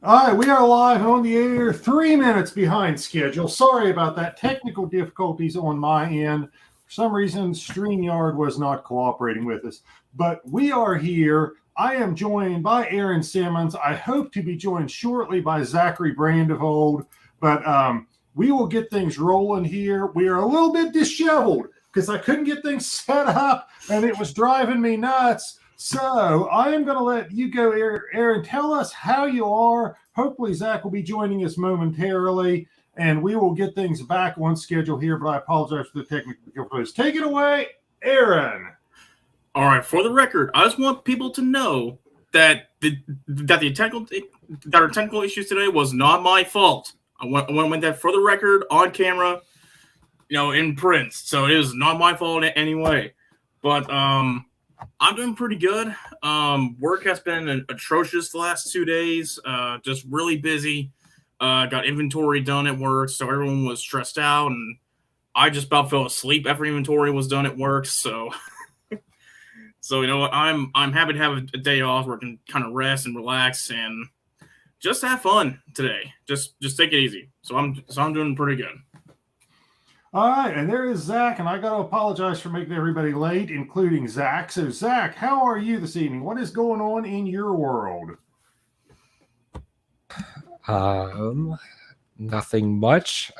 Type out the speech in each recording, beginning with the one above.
All right, we are live on the air, 3 minutes behind schedule. Sorry about that. Technical difficulties on my end. For some reason, StreamYard was not cooperating with us. But we are here. I am joined by Aaron Simmons. I hope to be joined shortly by Zachary Brandevold. But we will get things rolling here. We are a little bit disheveled because I couldn't get things set up, and it was driving me nuts. So I am going to let you go, Aaron. Tell us how you are. Hopefully, Zach will be joining us momentarily, and we will get things back on schedule here, but I apologize for the technical difficulties. Take it away, Aaron. All right, for the record, I just want people to know that our technical issues today was not my fault. I want to make that for the record, on camera, in print. So it is not my fault in any way. But I'm doing pretty good. Work has been atrocious the last 2 days. Just really busy. Got inventory done at work, so everyone was stressed out, and I just about fell asleep after inventory was done at work. So, I'm happy to have a day off where I can kind of rest and relax and just have fun today. Just take it easy. So I'm doing pretty good. All right, and there is Zach, and I got to apologize for making everybody late, including Zach. So, Zach, how are you this evening? What is going on in your world? Nothing much.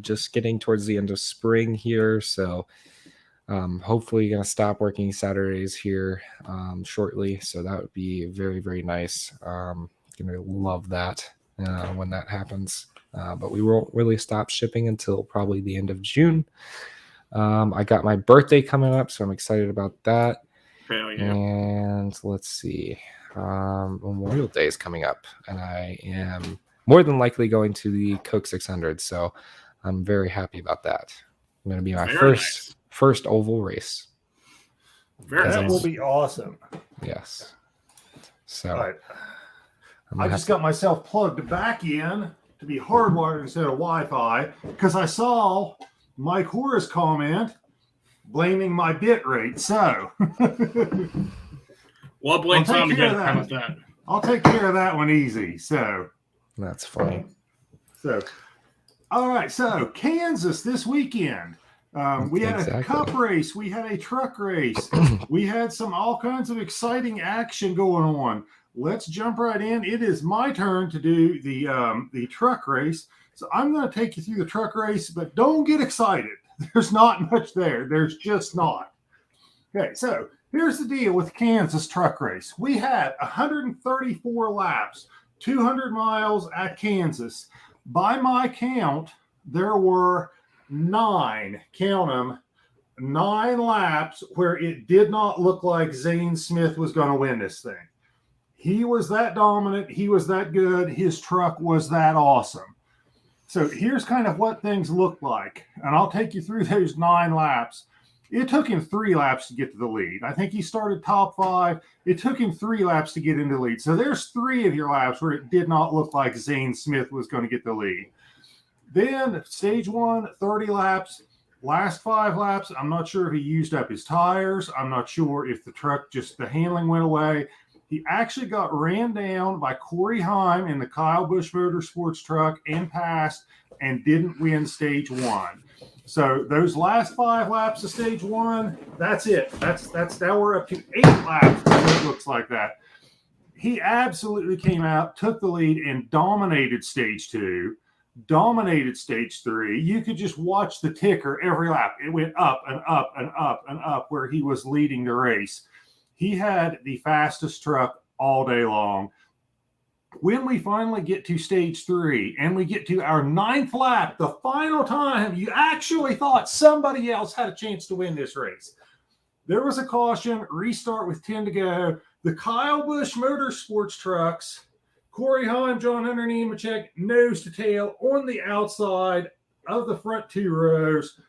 Just getting towards the end of spring here, so hopefully going to stop working Saturdays here shortly. So that would be very, very nice. Going to love that when that happens. But we won't really stop shipping until probably the end of June. I got my birthday coming up, so I'm excited about that. Hell yeah. And let's see. Memorial Day is coming up, and I am more than likely going to the Coke 600, so I'm very happy about that. I'm going to be my first oval race. That will be awesome. Yes. So all right. I just got myself plugged back in to be hardwired instead of Wi-Fi because I saw Mike Horace comment blaming my bit rate. So well, blame Tom again. How about that? I'll take care of that one easy. So that's funny. So all right. So Kansas this weekend. We had a cup race. We had a truck race. We had all kinds of exciting action going on. Let's jump right in. It is my turn to do the truck race. So I'm going to take you through the truck race, but don't get excited. There's not much there. There's just not. Okay, so here's the deal with Kansas truck race. We had 134 laps, 200 miles at Kansas. By my count, there were 9 laps where it did not look like Zane Smith was going to win this thing. He was that dominant. He was that good. His truck was that awesome. So here's kind of what things looked like. And I'll take you through those 9 laps. It took him 3 laps to get to the lead. I think he started top 5. It took him 3 laps to get into the lead. So there's 3 of your laps where it did not look like Zane Smith was going to get the lead. Then stage 1, 30 laps. Last 5 laps, I'm not sure if he used up his tires. I'm not sure if the truck, just the handling went away. He actually got ran down by Corey Heim in the Kyle Busch Motorsports truck and passed and didn't win stage 1. So those last 5 laps of stage 1, that's it. That's now we're up to 8 laps. It looks like that. He absolutely came out, took the lead, and dominated stage 2, dominated stage 3. You could just watch the ticker every lap. It went up and up and up and up where he was leading the race. He had the fastest truck all day long. When we finally get to stage 3 and we get to our 9th lap, the final time you actually thought somebody else had a chance to win this race, there was a caution, restart with 10 to go. The Kyle Busch Motorsports trucks, Corey Heim, John Hunter Nemechek, nose to tail on the outside of the front 2 rows.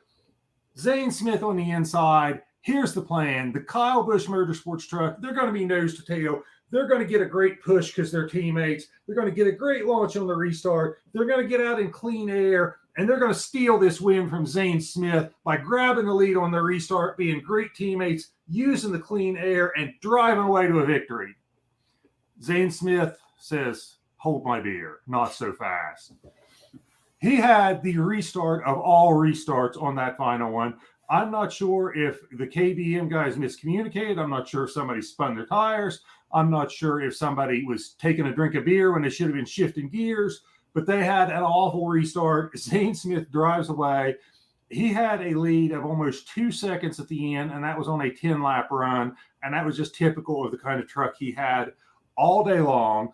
Zane Smith on the inside. Here's the plan. The Kyle Busch Motorsports truck, they're going to be nose to tail. They're going to get a great push because they're teammates. They're going to get a great launch on the restart. They're going to get out in clean air, and they're going to steal this win from Zane Smith by grabbing the lead on the restart, being great teammates, using the clean air, and driving away to a victory. Zane Smith says, hold my beer, not so fast. He had the restart of all restarts on that final one. I'm not sure if the KBM guys miscommunicated. I'm not sure if somebody spun their tires. I'm not sure if somebody was taking a drink of beer when they should have been shifting gears, but they had an awful restart. Zane Smith drives away. He had a lead of almost 2 seconds at the end, and that was on a 10-lap run, and that was just typical of the kind of truck he had all day long.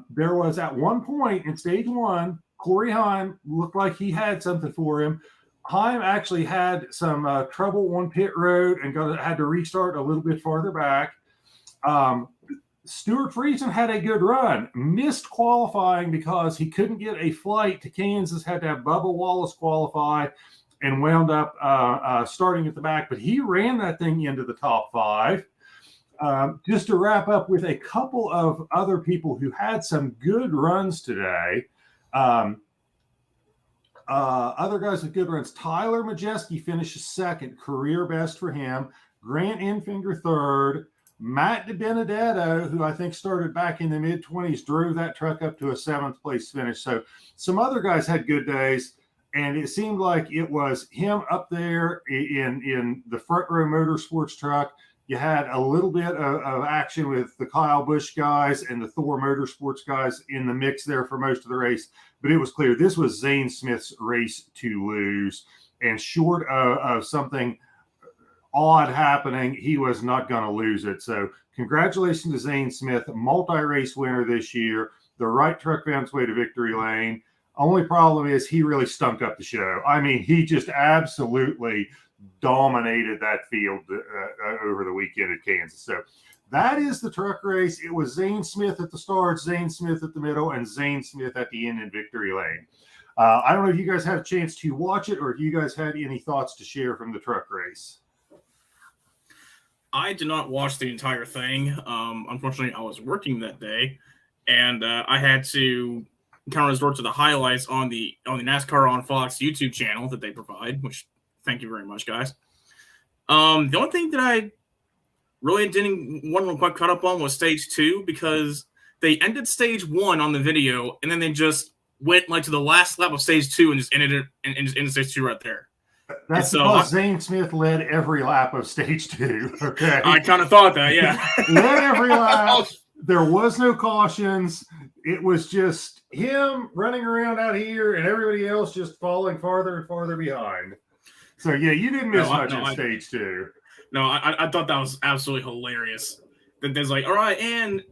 There was at one point in stage one, Corey Heim looked like he had something for him. Heim actually had some trouble on pit road and had to restart a little bit farther back. Stuart Friesen had a good run, missed qualifying because he couldn't get a flight to Kansas, had to have Bubba Wallace qualify, and wound up starting at the back. But he ran that thing into the top 5. Just to wrap up with a couple of other people who had some good runs today. Other guys with good runs. Tyler Majeski finishes second, career best for him. Grant Enfinger third. Matt DiBenedetto, who I think started back in the mid-20s, drove that truck up to a 7th place finish. So some other guys had good days, and it seemed like it was him up there in the front row motorsports truck. You had a little bit of action with the Kyle Busch guys and the Thor Motorsports guys in the mix there for most of the race, but it was clear this was Zane Smith's race to lose, and short of something odd happening, he was not going to lose it. So congratulations to Zane Smith, multi-race winner this year. The right truck found its way to victory lane. Only problem is he really stunk up the show. I mean, he just absolutely dominated that field over the weekend at Kansas. So that is the truck race. It was Zane Smith at the start, Zane Smith at the middle, and Zane Smith at the end in victory lane. I don't know if you guys had a chance to watch it or if you guys had any thoughts to share from the truck race. I did not watch the entire thing. Unfortunately, I was working that day, and I had to kind of resort to the highlights on the NASCAR on Fox YouTube channel that they provide, which thank you very much, guys. The only thing that I really wasn't quite caught up on was stage 2, because they ended stage 1 on the video, and then they just went like to the last lap of stage 2 and just ended it and just ended stage 2 right there. That's because Zane Smith led every lap of stage 2. Okay, I kind of thought that, yeah. Led every lap. There was no cautions. It was just him running around out here and everybody else just falling farther and farther behind. So yeah, you didn't miss much in stage 2. No, I thought that was absolutely hilarious. That there's like, all right, and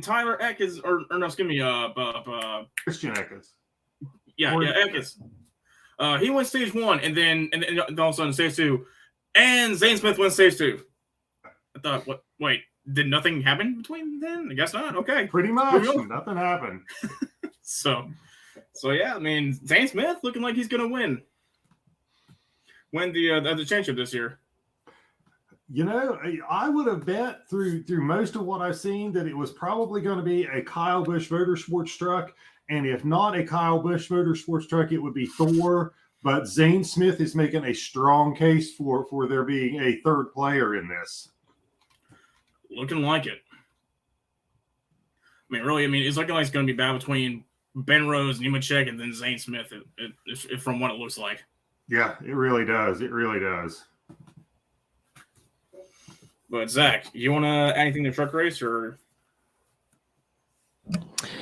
Tyler Eckes, or no, excuse me, Christian Eckes. Yeah, Eckes. He went stage 1, and then all of a sudden stage 2, and Zane Smith went stage 2. I thought, what? Wait, did nothing happen between then? I guess not. Okay, pretty much nothing happened. So yeah, I mean, Zane Smith looking like he's gonna win the championship this year. You know, I would have bet through most of what I've seen that it was probably going to be a Kyle Busch Motorsports truck. And if not a Kyle Busch Motorsports truck, it would be Thor. But Zane Smith is making a strong case for there being a third player in this. Looking like it. I mean, really, it's looking like it's going to be bad between Ben Rose, Nemechek, and then Zane Smith, from what it looks like. Yeah, it really does. It really does. But, Zach, you want to add anything to the truck race, or...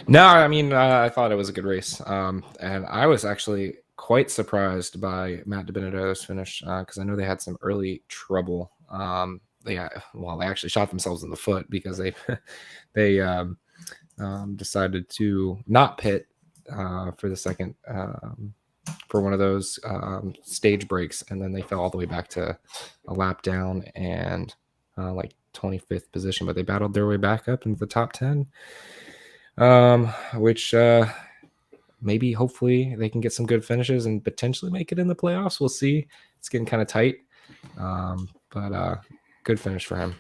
No, I thought it was a good race. And I was actually quite surprised by Matt DiBenedetto's finish because I know they had some early trouble. They actually shot themselves in the foot because they decided to not pit for the second for one of those stage breaks, and then they fell all the way back to a lap down and like 25th position, but they battled their way back up into the top 10. Which maybe hopefully they can get some good finishes and potentially make it in the playoffs. We'll see. It's getting kind of tight. But good finish for him.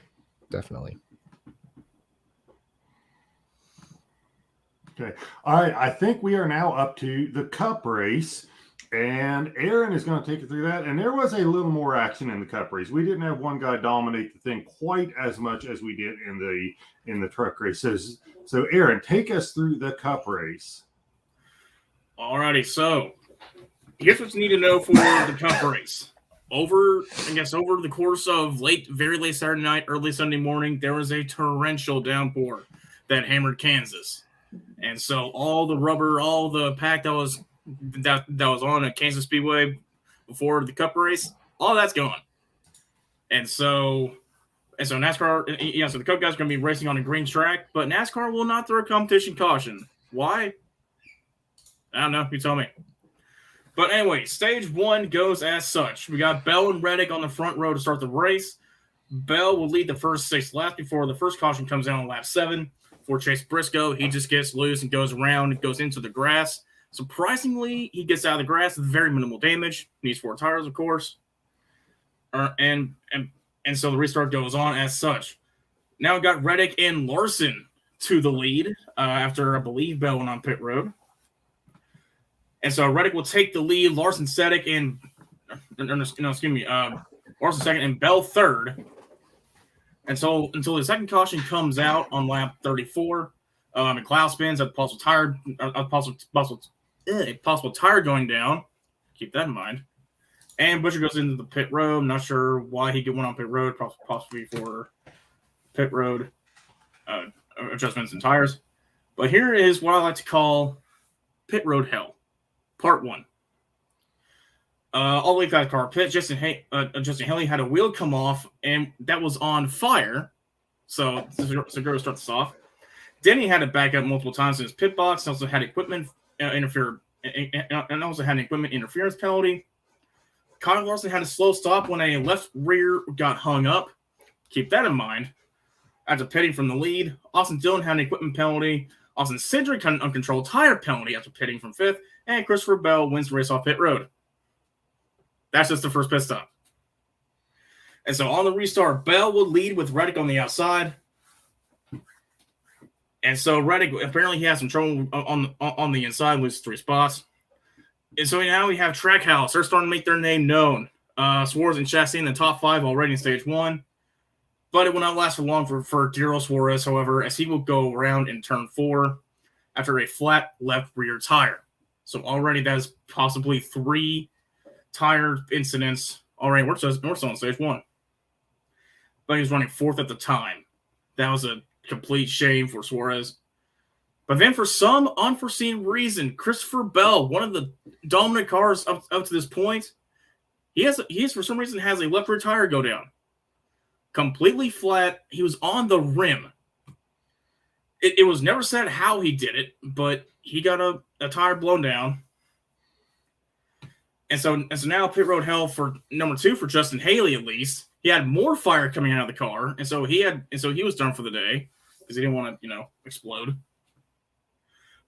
Definitely. Okay. All right. I think we are now up to the Cup race. And Aaron is going to take you through that. And there was a little more action in the Cup race. We didn't have one guy dominate the thing quite as much as we did in the truck race. So Aaron, take us through the Cup race. Alrighty, so here's what you need to know for the Cup race. Over the course of very late Saturday night, early Sunday morning, there was a torrential downpour that hammered Kansas. And so all the rubber, all the pack that was on at Kansas Speedway before the Cup race, all that's gone. And so NASCAR, so the Cup guys are going to be racing on a green track, but NASCAR will not throw competition caution. Why? I don't know. You tell me. But anyway, stage 1 goes as such. We got Bell and Reddick on the front row to start the race. Bell will lead the first 6 laps before the first caution comes out on lap 7. For Chase Briscoe, he just gets loose and goes around and goes into the grass. Surprisingly, he gets out of the grass with very minimal damage. Needs 4 tires, of course. And so the restart goes on as such. Now we got Reddick and Larson to the lead after, I believe, Bell went on pit road. And so Reddick will take the lead. Larson second and Larson second and Bell third. And so until the second caution comes out on lap 34, and Cloud spins at possible tire going down. Keep that in mind. And Buescher goes into the pit road. I'm not sure why he went on pit road, possibly for pit road adjustments and tires. But here is what I like to call pit road hell. Part 1. All the way back to car pit, Justin Haley had a wheel come off, and that was on fire. So go to start this off. Denny had to back up multiple times in his pit box. Also had equipment interference penalty. Kyle Larson had a slow stop when a left rear got hung up. Keep that in mind. After pitting from the lead, Austin Dillon had an equipment penalty. Austin Cindric had an uncontrolled tire penalty after pitting from 5th. And Christopher Bell wins the race off pit road. That's just the first pit stop. And so on the restart, Bell will lead with Reddick on the outside. And so Reddick, apparently he has some trouble on the inside, loses 3 spots. And so now we have Trackhouse. They're starting to make their name known. Suarez and Chastain in the top 5 already in stage 1. But it will not last for long for Daryl Suarez, however, as he will go around in turn 4 after a flat left rear tire. So already that is possibly 3 tire incidents already. We're still on stage 1. But he was running 4th at the time. That was a complete shame for Suarez. But then for some unforeseen reason, Christopher Bell, one of the dominant cars up to this point, he for some reason has a left rear tire go down. Completely flat. He was on the rim. It was never said how he did it, but he got a tire blown down. And so now pit road hell for number 2 for Justin Haley, at least. He had more fire coming out of the car, and so he was done for the day because he didn't want to, explode.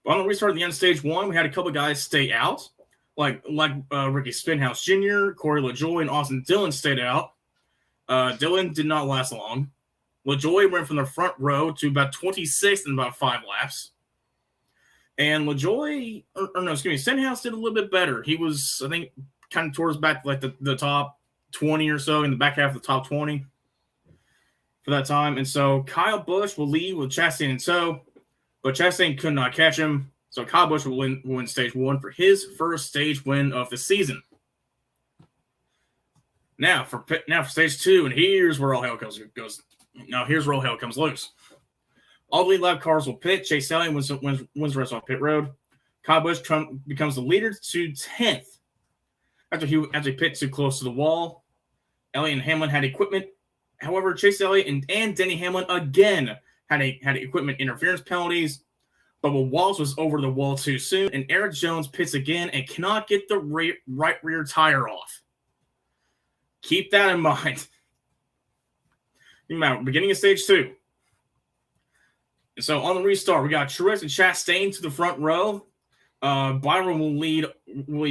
But on the restart at the end of stage 1, we had a couple guys stay out, like Ricky Stenhouse Jr., Corey LaJoie, and Austin Dillon stayed out. Dillon did not last long. LaJoie went from the front row to about 26th in about 5 laps. And Stenhouse did a little bit better. He was, I think, kind of towards back like the top 20 or so, in the back half of the top 20 for that time. And so Kyle Busch will lead with Chastain in tow, but Chastain could not catch him. So Kyle Busch will win stage 1 for his first stage win of the season. Now for stage 2, and here's where all hell goes. Now here's where all hell comes loose. All the lead lap cars will pit. Chase Elliott wins the race off pit road. Kyle Busch becomes the leader to 10th after he pit too close to the wall. Elliott and Hamlin had equipment. However, Chase Elliott and Denny Hamlin again had equipment interference penalties. Bubba Wallace was over the wall too soon, and Eric Jones pits again and cannot get the right rear tire off. Keep that in mind. Beginning of stage 2. And so on the restart, we got Truex and Chastain to the front row. Byron will lead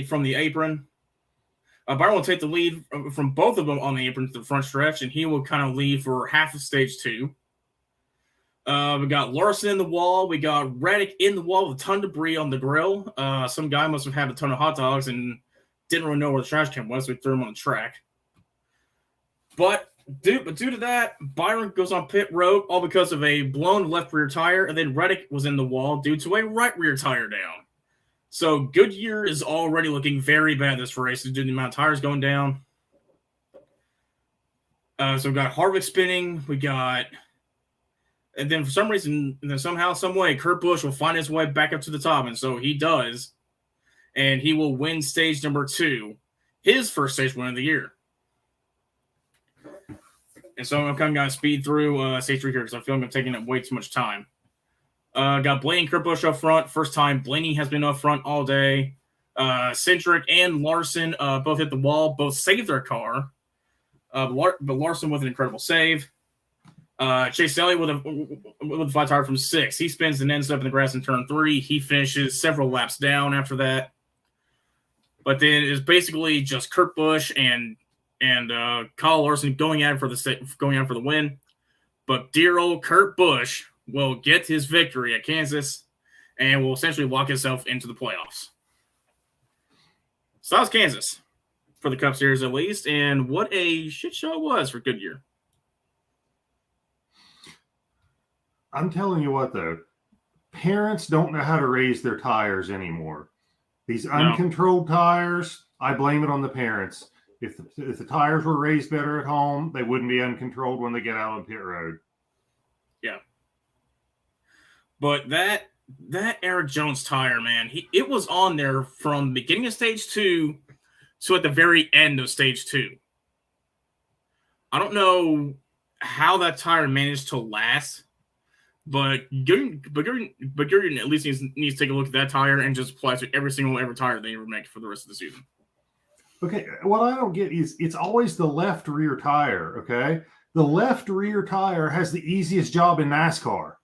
from the apron. Byron will take the lead from both of them on the apron to the front stretch, and he will kind of lead for half of stage 2. We got Larson in the wall. We got Reddick in the wall with a ton of debris on the grill. Some guy must have had a ton of hot dogs and didn't really know where the trash can was, so we threw him on the track. But due to that, Byron goes on pit road, all because of a blown left rear tire, and then Reddick was in the wall due to a right rear tire down. So Goodyear is already looking very bad this race due to the amount of tires going down. So we got Harvick spinning, and then for some reason, and then somehow, some way, Kurt Busch will find his way back up to the top, and so he does, and he will win stage number 2, his first stage win of the year. And so I'm kind of going to speed through stage 3 here because I feel like I'm taking up way too much time. Got Blaney and Kurt Busch up front. First time Blaney has been up front all day. Cindric and Larson both hit the wall, both saved their car. But Larson with an incredible save. Chase Elliott with a flat tire from 6. He spins and ends up in the grass in turn 3. He finishes several laps down after that. But then it's basically just Kurt Busch and Kyle Larson going at it for the win. But dear old Kurt Busch will get his victory at Kansas and will essentially lock himself into the playoffs. So that was Kansas for the Cup Series at least, and what a shit show it was for Goodyear. I'm telling you what, though, parents don't know how to raise their tires anymore. These uncontrolled tires, I blame it on the parents. If the tires were raised better at home, they wouldn't be uncontrolled when they get out on pit road. Yeah. But that Eric Jones tire, man, it was on there from the beginning of stage 2 to at the very end of stage 2. I don't know how that tire managed to last, but Gurgen at least needs to take a look at that tire and just apply to every tire they ever make for the rest of the season. Okay, what I don't get is it's always the left rear tire, okay? The left rear tire has the easiest job in NASCAR.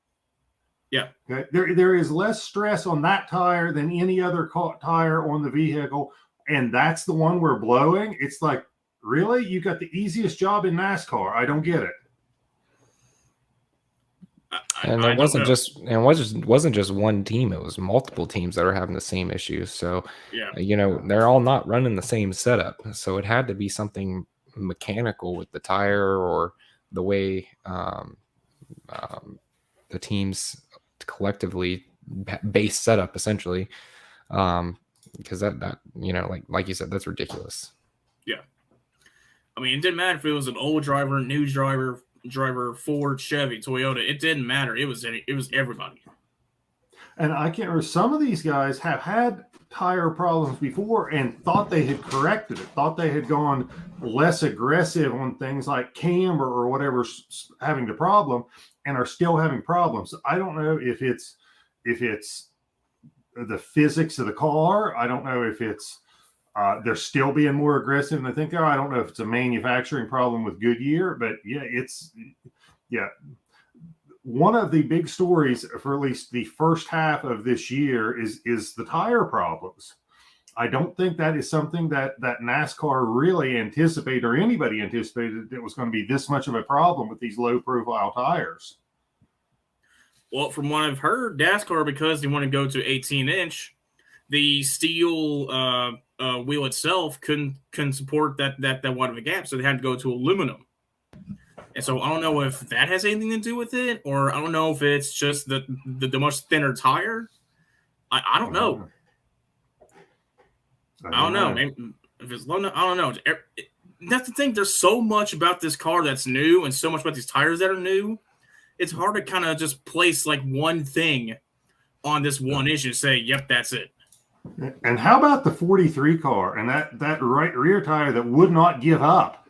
Yeah. Okay. There is less stress on that tire than any other tire on the vehicle, and that's the one we're blowing. It's like, really? You got the easiest job in NASCAR? I don't get it. And it wasn't just one team; it was multiple teams that are having the same issues. So, yeah, they're all not running the same setup. So it had to be something mechanical with the tire or the way the teams collectively base setup essentially, because that like you said, that's ridiculous. Yeah, I mean, it didn't matter if it was an old driver, new driver, Ford, Chevy, Toyota. It didn't matter. It was everybody. And I can't remember. Some of these guys have had tire problems before and thought they had corrected it. Thought they had gone less aggressive on things like camber or whatever's having the problem, and are still having problems. I don't know if it's the physics of the car. I don't know if it's they're still being more aggressive than I think they are. I don't know if it's a manufacturing problem with Goodyear, but yeah. One of the big stories for at least the first half of this year is the tire problems. I don't think that is something that NASCAR really anticipated, or anybody anticipated, that it was going to be this much of a problem with these low profile tires. Well, from what I've heard, NASCAR, because they want to go to 18-inch, the steel wheel itself couldn't support that wide of a gap, so they had to go to aluminum. And so I don't know if that has anything to do with it, or I don't know if it's just the much thinner tire. I don't know. I don't know. Maybe if it's low enough, I don't know. That's the thing. There's so much about this car that's new, and so much about these tires that are new. It's hard to kind of just place like one thing on this one issue and say, "Yep, that's it." And how about the 43 car and that right rear tire that would not give up?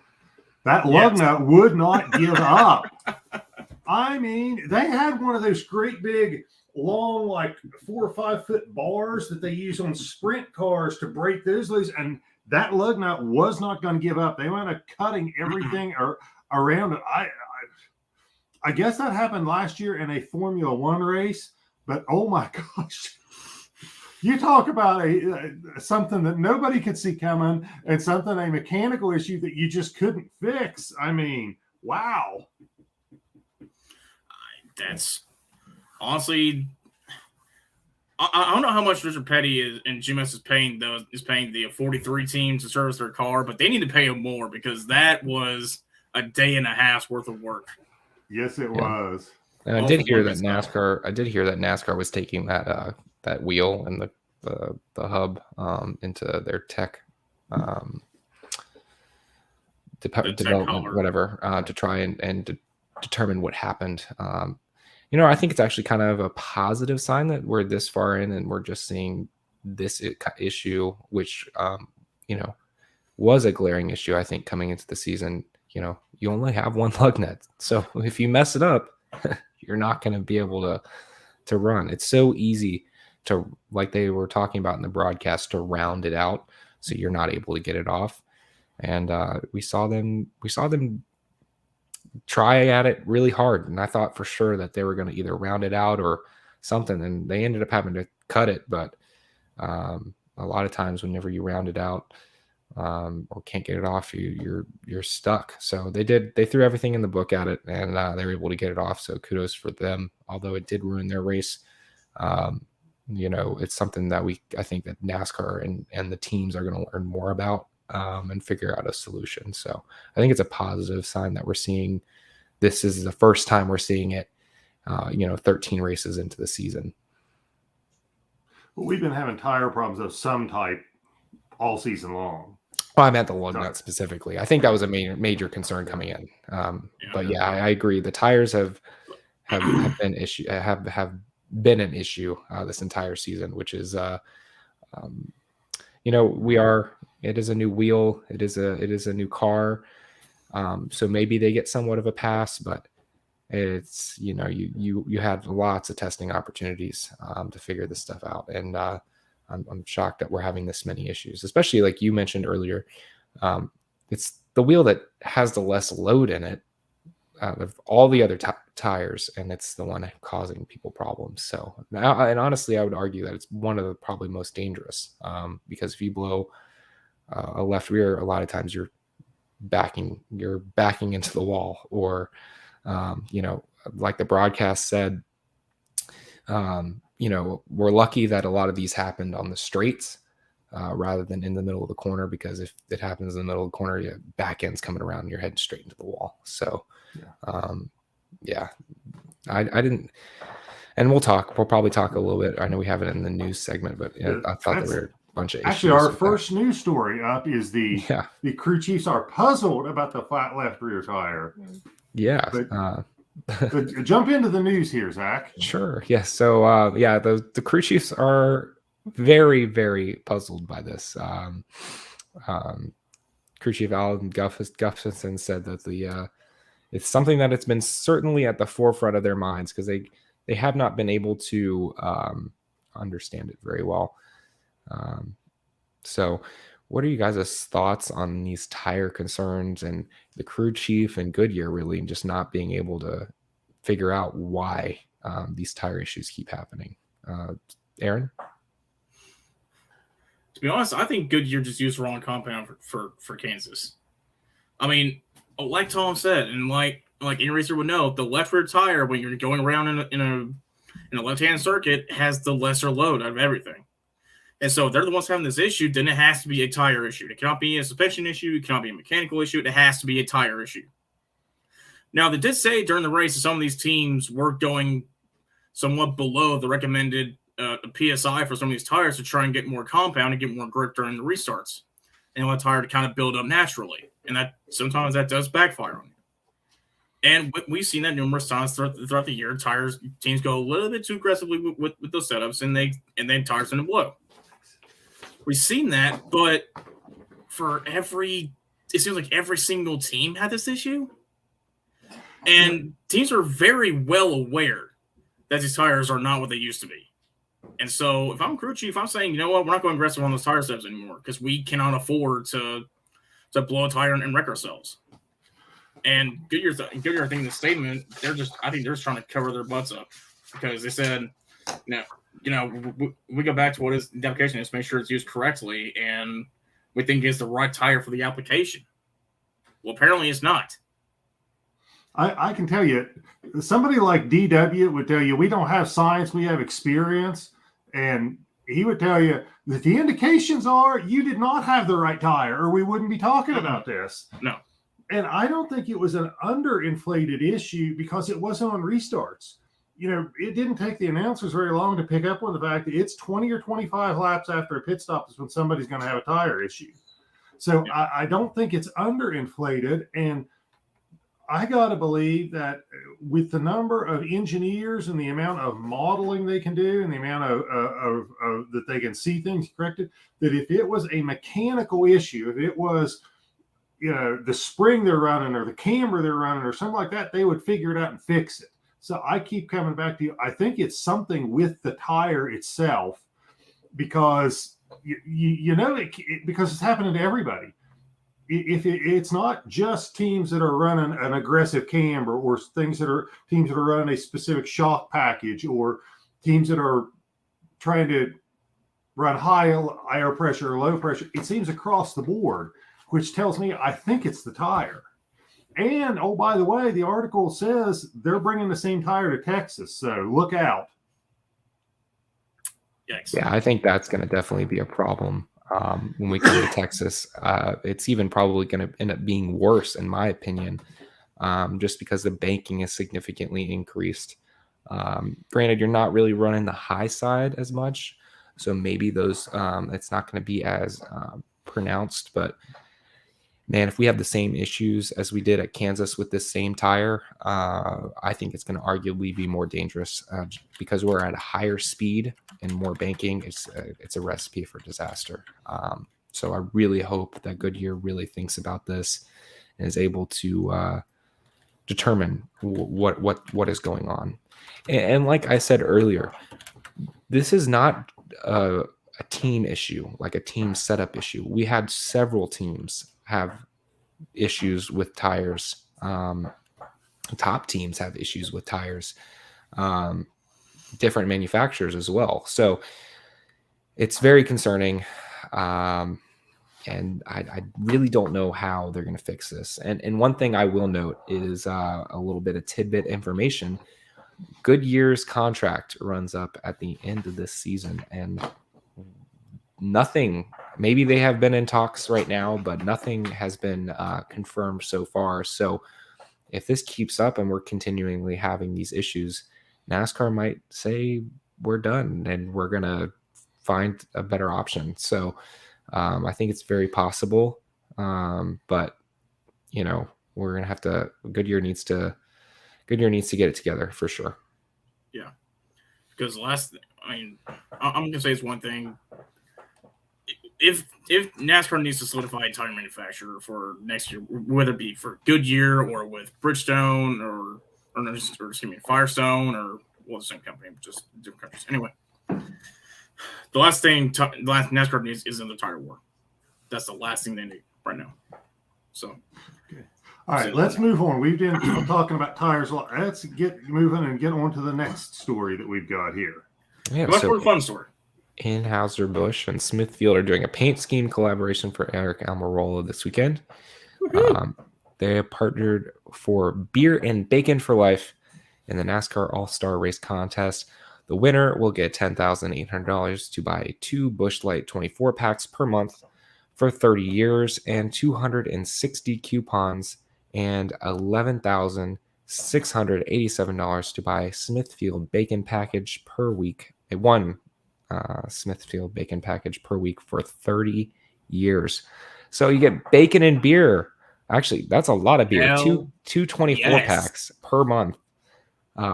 That lug nut would not give up. I mean, they had one of those great big, long, like 4 or 5 foot bars that they use on sprint cars to break those loose, and that lug nut was not going to give up. They went cutting everything around it. I guess that happened last year in a Formula One race, but oh my gosh. You talk about something that nobody could see coming, and a mechanical issue that you just couldn't fix. I mean, wow. That's honestly, I don't know how much Richard Petty and GMS is paying the 43 teams to service their car, but they need to pay them more because that was a day and a half's worth of work. Yes, it was. And I did hear that NASCAR was taking that wheel and the hub into their tech development, whatever, to try and determine what happened. I think it's actually kind of a positive sign that we're this far in and we're just seeing this issue, which was a glaring issue. I think coming into the season, you only have one lug nut, so if you mess it up, you're not going to be able to run. It's so easy to, like they were talking about in the broadcast, to round it out so you're not able to get it off. And we saw them try at it really hard, and I thought for sure that they were going to either round it out or something, and they ended up having to cut it. But a lot of times whenever you round it out or can't get it off, you're stuck. So they threw everything in the book at it, and they were able to get it off, so kudos for them, although it did ruin their race. It's something that I think that NASCAR and the teams are going to learn more about and figure out a solution. So I think it's a positive sign that we're seeing. This is the first time we're seeing it, 13 races into the season. Well, we've been having tire problems of some type all season long. Well, I meant the lug nut specifically. I think that was a major concern coming in. But yeah, I agree. The tires have been been an issue this entire season, which is it is a new wheel, it is a new car, so maybe they get somewhat of a pass, but it's you had lots of testing opportunities to figure this stuff out, and I'm shocked that we're having this many issues, especially like you mentioned earlier. It's the wheel that has the less load in it out of all the other tires, and it's the one causing people problems. So now, and honestly, I would argue that it's one of the probably most dangerous, because if you blow a left rear, a lot of times you're backing into the wall, or like the broadcast said, we're lucky that a lot of these happened on the straights rather than in the middle of the corner, because if it happens in the middle of the corner, your back end's coming around and you're heading straight into the wall. So I didn't, and we'll probably talk a little bit. I know we have it in the news segment, but I thought there were a bunch of issues. Actually, our first news story up is the crew chiefs are puzzled about the flat left rear tire. Yeah. But jump into the news here, Zach. Sure. Yes. So the crew chiefs are very, very puzzled by this. Crew chief Alan Gustafson said that it's something that it's been certainly at the forefront of their minds, because they have not been able to understand it very well. So what are you guys' thoughts on these tire concerns and the crew chief and Goodyear really just not being able to figure out why these tire issues keep happening? Aaron? To be honest, I think Goodyear just used the wrong compound for Kansas. I mean, like Tom said, and like any racer would know, the left rear tire, when you're going around in a left-hand circuit, has the lesser load out of everything. And so if they're the ones having this issue, then it has to be a tire issue. It cannot be a suspension issue. It cannot be a mechanical issue. It has to be a tire issue. Now, they did say during the race that some of these teams were going somewhat below the recommended PSI for some of these tires to try and get more compound and get more grip during the restarts, and want the tire to kind of build up naturally. And that sometimes that does backfire on you. And we've seen that numerous times throughout the year. Teams go a little bit too aggressively with those setups, and then tires going to blow. We've seen that, but it seems like every single team had this issue. And teams are very well aware that these tires are not what they used to be. And so if I'm crew chief, I'm saying, you know what, we're not going aggressive on those tire steps anymore, because we cannot afford to blow a tire and wreck ourselves. And Goodyear, I think in the statement, I think they're just trying to cover their butts up, because they said, we go back to what is the application is, make sure it's used correctly, and we think it's the right tire for the application. Well, apparently it's not. I can tell you, somebody like DW would tell you, we don't have science, we have experience. And he would tell you that the indications are you did not have the right tire, or we wouldn't be talking about this. No. And I don't think it was an underinflated issue because it wasn't on restarts. It didn't take the announcers very long to pick up on the fact that it's 20 or 25 laps after a pit stop is when somebody's going to have a tire issue. So I don't think it's underinflated. And I got to believe that with the number of engineers and the amount of modeling they can do and the amount of that they can see things corrected, that if it was a mechanical issue, if it was, the spring they're running or the camber they're running or something like that, they would figure it out and fix it. So I keep coming back to you. I think it's something with the tire itself because, because it's happening to everybody. If it's not just teams that are running an aggressive camber or teams that are running a specific shock package or teams that are trying to run high air pressure or low pressure, it seems across the board, which tells me I think it's the tire. And, oh, by the way, the article says they're bringing the same tire to Texas, so look out. Yikes. Yeah, I think that's going to definitely be a problem when we come to Texas. It's even probably going to end up being worse, in my opinion, just because the banking is significantly increased. Granted, you're not really running the high side as much, so maybe those it's not going to be as pronounced, but man, if we have the same issues as we did at Kansas with this same tire, I think it's going to arguably be more dangerous because we're at a higher speed and more banking. It's a recipe for disaster. So I really hope that Goodyear really thinks about this and is able to determine what is going on. And like I said earlier, this is not a team issue, like a team setup issue. We had several teams have issues with tires. Top teams have issues with tires. Different manufacturers as well. So it's very concerning. And I really don't know how they're going to fix this. And one thing I will note is a little bit of tidbit information. Goodyear's contract runs up at the end of this season, and nothing, maybe they have been in talks right now, but nothing has been confirmed so far. So if this keeps up and we're continually having these issues, NASCAR might say we're done and we're going to find a better option. So I think it's very possible. But we're going to have to, Goodyear needs to get it together for sure. Yeah. Because I'm going to say it's one thing. If NASCAR needs to solidify a tire manufacturer for next year, whether it be for Goodyear or with Bridgestone or Firestone or the same company, just different countries. Anyway, the last NASCAR needs is in the tire war. That's the last thing they need right now. So, okay. All right, let's move on. We've been talking about tires a lot. Let's get moving and get on to the next story that we've got here. Yeah, that's a fun story. Busch and Smithfield are doing a paint scheme collaboration for Eric Almirola this weekend. They have partnered for Beer and Bacon for Life in the NASCAR All-Star Race Contest. The winner will get $10,800 to buy 2 Busch Light 24 packs per month for 30 years and 260 coupons and $11,687 to buy Smithfield Bacon package per week. One Smithfield Bacon package per week for 30 years. So you get bacon and beer. Actually, that's a lot of beer. Two 24 packs per month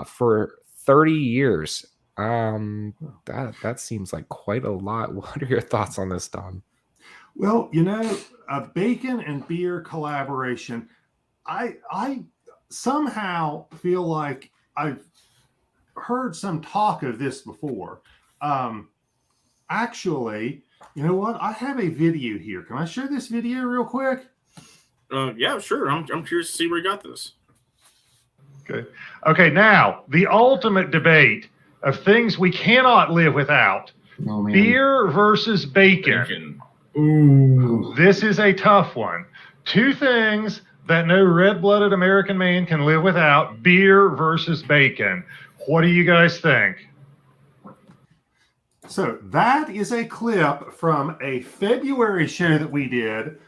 for 30 years. That seems like quite a lot. What are your thoughts on this, Don? Well, a bacon and beer collaboration. I somehow feel like I've heard some talk of this before. Actually, you know what? I have a video here. Can I share this video real quick? Yeah, sure. I'm curious to see where you got this. Okay. Now, the ultimate debate of things we cannot live without. Oh, man. Beer versus bacon. Ooh. This is a tough one. 2 things that no red-blooded American man can live without: beer versus bacon. What do you guys think? So that is a clip from a February show that we did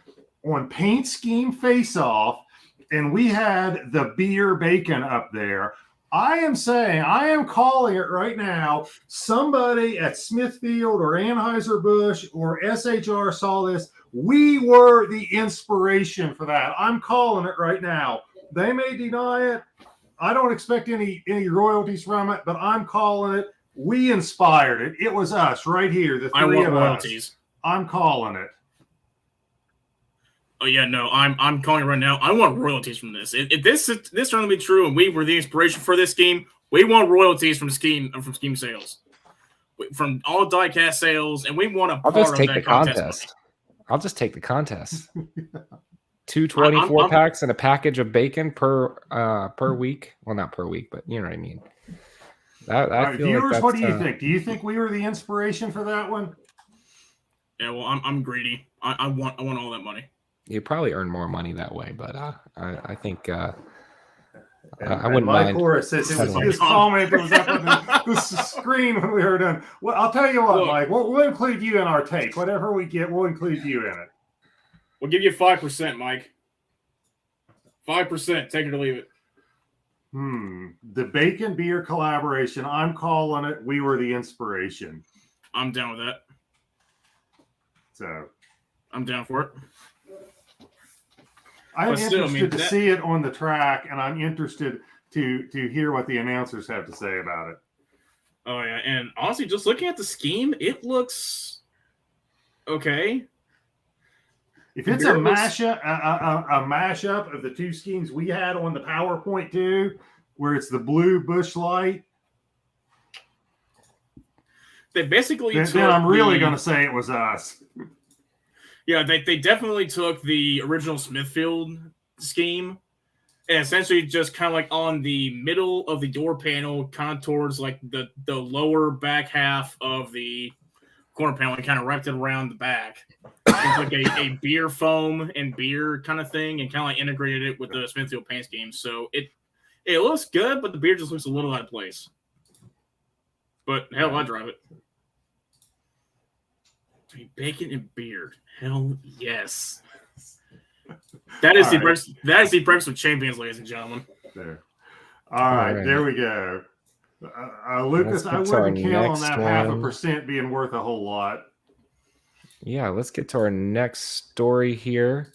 on Paint Scheme Face Off, and we had the beer bacon up there. I am calling it right now. Somebody at Smithfield or Anheuser-Busch or SHR saw this. We were the inspiration for that. I'm calling it right now. They may deny it. I don't expect any royalties from it, but I'm calling it. We inspired it. It was us right here, the three of royalties. Us. I'm calling it. Oh yeah, no, I'm calling it right now. I want royalties from this. If this turned to be true, and we were the inspiration for this scheme, we want royalties from scheme sales, from all diecast sales, and we want a part of that contest. I'll just take the contest. 2 24 packs and a package of bacon per week. Well, not per week, but you know what I mean. Viewers, what do you think? Do you think we were the inspiration for that one? Yeah, well, I'm greedy. I want all that money. You probably earn more money that way, but I think I Mike wouldn't mind. Horace says it was his comment that was up on the screen when we were done. Well, I'll tell you what, look, Mike, we'll include you in our take. Whatever we get, we'll include you in it. We'll give you 5%, Mike. 5%. Take it or leave it. The bacon beer collaboration. I'm calling it. We were the inspiration. I'm down with that. So I'm down for it. I'm interested to see it on the track, and I'm interested to hear what the announcers have to say about it. Oh yeah, and honestly, just looking at the scheme, it looks okay. If it's a mashup of the two schemes we had on the PowerPoint too, where it's the blue Busch light, they basically then I'm really going to say it was us. Yeah, they definitely took the original Smithfield scheme and essentially just kind of like on the middle of the door panel, kind of towards like the lower back half of the corner panel, and kind of wrapped it around the back. It's like a beer foam and beer kind of thing, and kind of like integrated it with the Smithfield paint scheme. So it looks good, but the beer just looks a little out of place. But hell, I drive it. Bacon and beer. Hell yes. That is the breakfast of champions, ladies and gentlemen. There. All right, there we go. Lucas, I wouldn't count on that 0.5% being worth a whole lot. Yeah, let's get to our next story here.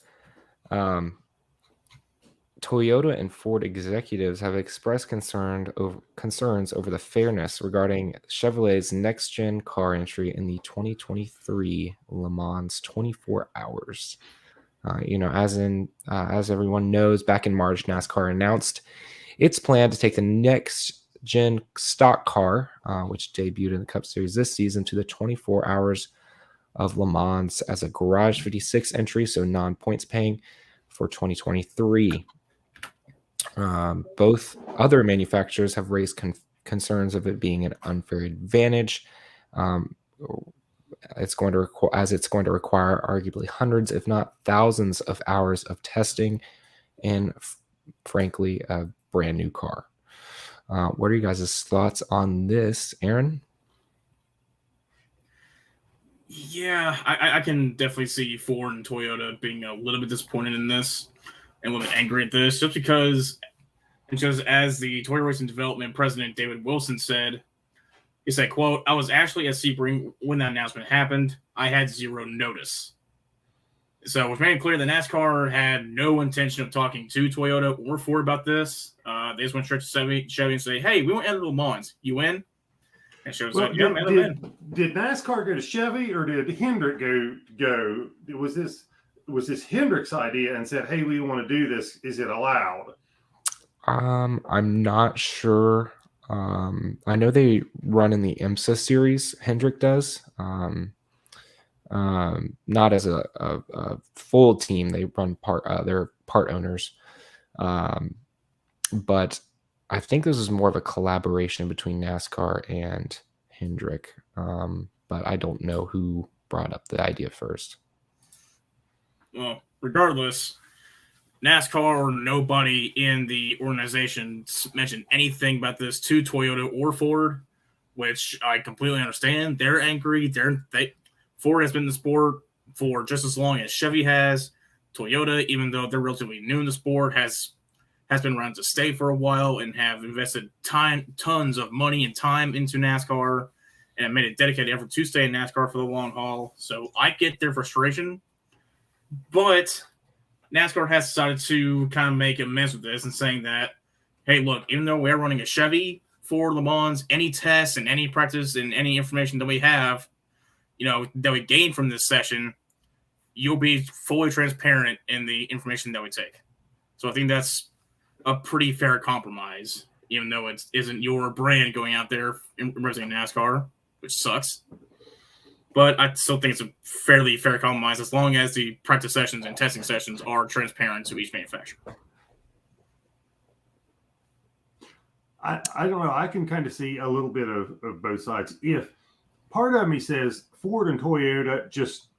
Toyota and Ford executives have expressed concerns over the fairness regarding Chevrolet's next-gen car entry in the 2023 Le Mans 24 Hours. As everyone knows, back in March, NASCAR announced its plan to take the next-gen stock car, which debuted in the Cup Series this season, to the 24 Hours of Le Mans as a Garage 56 entry, so non-points paying, for 2023. Both other manufacturers have raised concerns of it being an unfair advantage. It's going to require arguably hundreds, if not thousands, of hours of testing, and frankly, a brand new car. What are you guys' thoughts on this, Aaron? Yeah, I can definitely see Ford and Toyota being a little bit disappointed in this and a little bit angry at this, just because as the Toyota Racing Development President David Wilson said, he said, quote, "I was actually at Sebring when that announcement happened. I had zero notice." So which made it clear that NASCAR had no intention of talking to Toyota or Ford about this. They just went straight to Chevy and say, "Hey, we want to enter Le Mans. You in?" And Chevy said, "Yeah, man, I'm in." Did NASCAR go to Chevy, or did Hendrick go? Was this Hendrick's idea and said, "Hey, we want to do this. Is it allowed?" I'm not sure. I know they run in the IMSA series. Hendrick does. Not as a full team. They run they're part owners. But I think this is more of a collaboration between NASCAR and Hendrick. But I don't know who brought up the idea first. Well, regardless, NASCAR or nobody in the organization mentioned anything about this to Toyota or Ford. which I completely understand. They're angry. Ford has been in the sport for just as long as Chevy has. Toyota, even though they're relatively new in the sport, has been around to stay for a while and have invested tons of money and time into NASCAR and have made a dedicated effort to stay in NASCAR for the long haul. So I get their frustration, but NASCAR has decided to kind of make amends with this and saying that, hey, look, even though we're running a Chevy for Le Mans, any tests and any practice and any information that we have, that we gain from this session, you'll be fully transparent in the information that we take. So I think that's a pretty fair compromise, even though it isn't your brand going out there representing NASCAR, which sucks. But I still think it's a fairly fair compromise as long as the practice sessions and testing sessions are transparent to each manufacturer. I don't know. I can kind of see a little bit of both sides. If part of me says Ford and Toyota just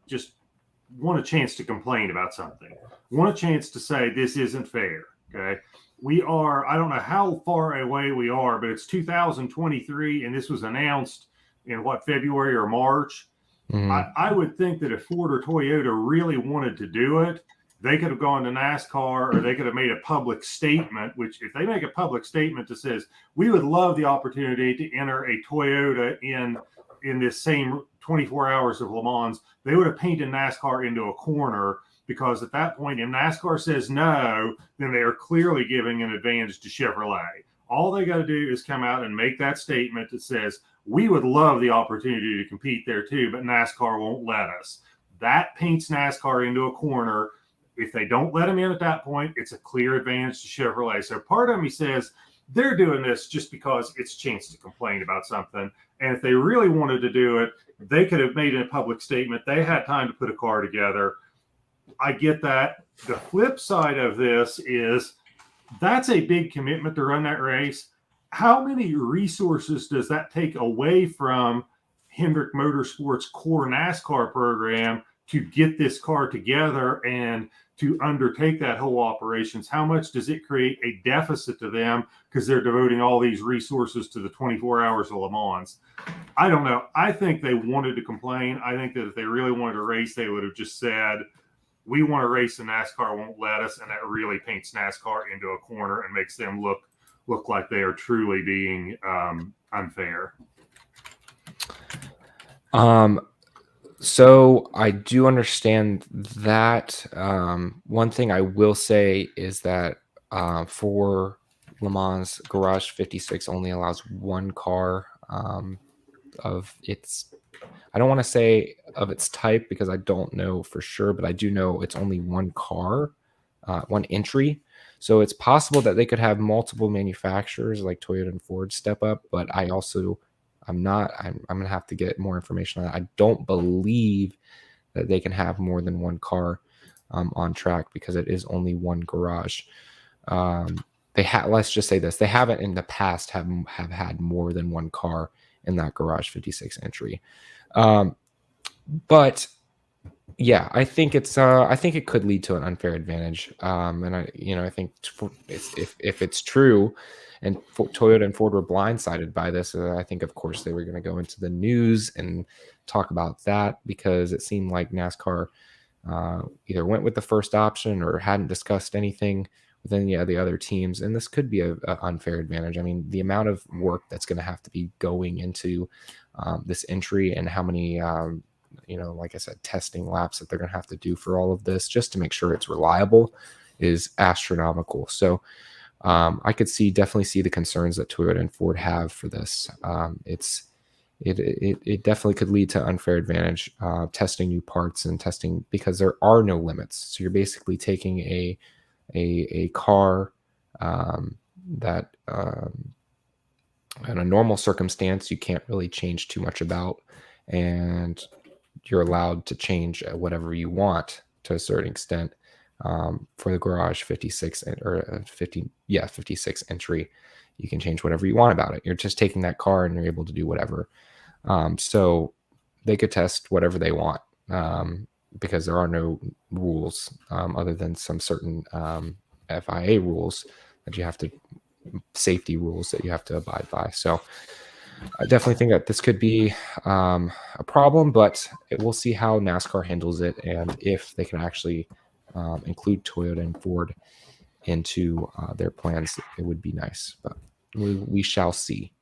want a chance to complain about something, want a chance to say this isn't fair, okay? I don't know how far away we are, but it's 2023, and this was announced in February or March. Mm-hmm. I would think that if Ford or Toyota really wanted to do it, they could have gone to NASCAR, or they could have made a public statement, which if they make a public statement that says, we would love the opportunity to enter a Toyota in this same 24 hours of Le Mans, they would have painted NASCAR into a corner, because at that point, if NASCAR says no, then they are clearly giving an advantage to Chevrolet. All they got to do is come out and make that statement that says, we would love the opportunity to compete there too, but NASCAR won't let us. That paints NASCAR into a corner. If they don't let them in at that point, it's a clear advantage to Chevrolet. So part of me says they're doing this just because it's a chance to complain about something. And if they really wanted to do it, they could have made a public statement. They had time to put a car together. I get that. The flip side of this is that's a big commitment to run that race. How many resources does that take away from Hendrick Motorsports' core NASCAR program to get this car together and to undertake that whole operations? How much does it create a deficit to them because they're devoting all these resources to the 24 hours of Le Mans? I don't know. I think they wanted to complain. I think that if they really wanted to race, they would have just said, we want to race and NASCAR won't let us. And that really paints NASCAR into a corner and makes them look like they are truly being unfair. So I do understand that. One thing I will say is that for Le Mans, Garage 56 only allows one car of its, I don't want to say of its type because I don't know for sure, but I do know it's only one car, one entry. So it's possible that they could have multiple manufacturers like Toyota and Ford step up, but I'm going to have to get more information on that. I don't believe that they can have more than one car on track because it is only one garage. Let's just say this. They haven't in the past have had more than one car in that Garage 56 entry. But yeah, I think it could lead to an unfair advantage. And I think if it's true, and Toyota and Ford were blindsided by this, I think of course they were going to go into the news and talk about that because it seemed like NASCAR either went with the first option or hadn't discussed anything with any of the other teams, and this could be an unfair advantage. I mean, the amount of work that's going to have to be going into this entry and how many like I said, testing laps that they're going to have to do for all of this just to make sure it's reliable is astronomical. So I could definitely see the concerns that Toyota and Ford have for this. It definitely could lead to unfair advantage testing new parts and testing because there are no limits. So you're basically taking a car that in a normal circumstance you can't really change too much about, and you're allowed to change whatever you want to a certain extent. For the Garage 56 or 56 entry, you can change whatever you want about it. You're just taking that car and you're able to do whatever. So they could test whatever they want because there are no rules other than some certain FIA rules that you have to, safety rules that you have to abide by. So I definitely think that this could be a problem, but we'll see how NASCAR handles it, and if they can actually include Toyota and Ford into their plans, it would be nice. But we shall see.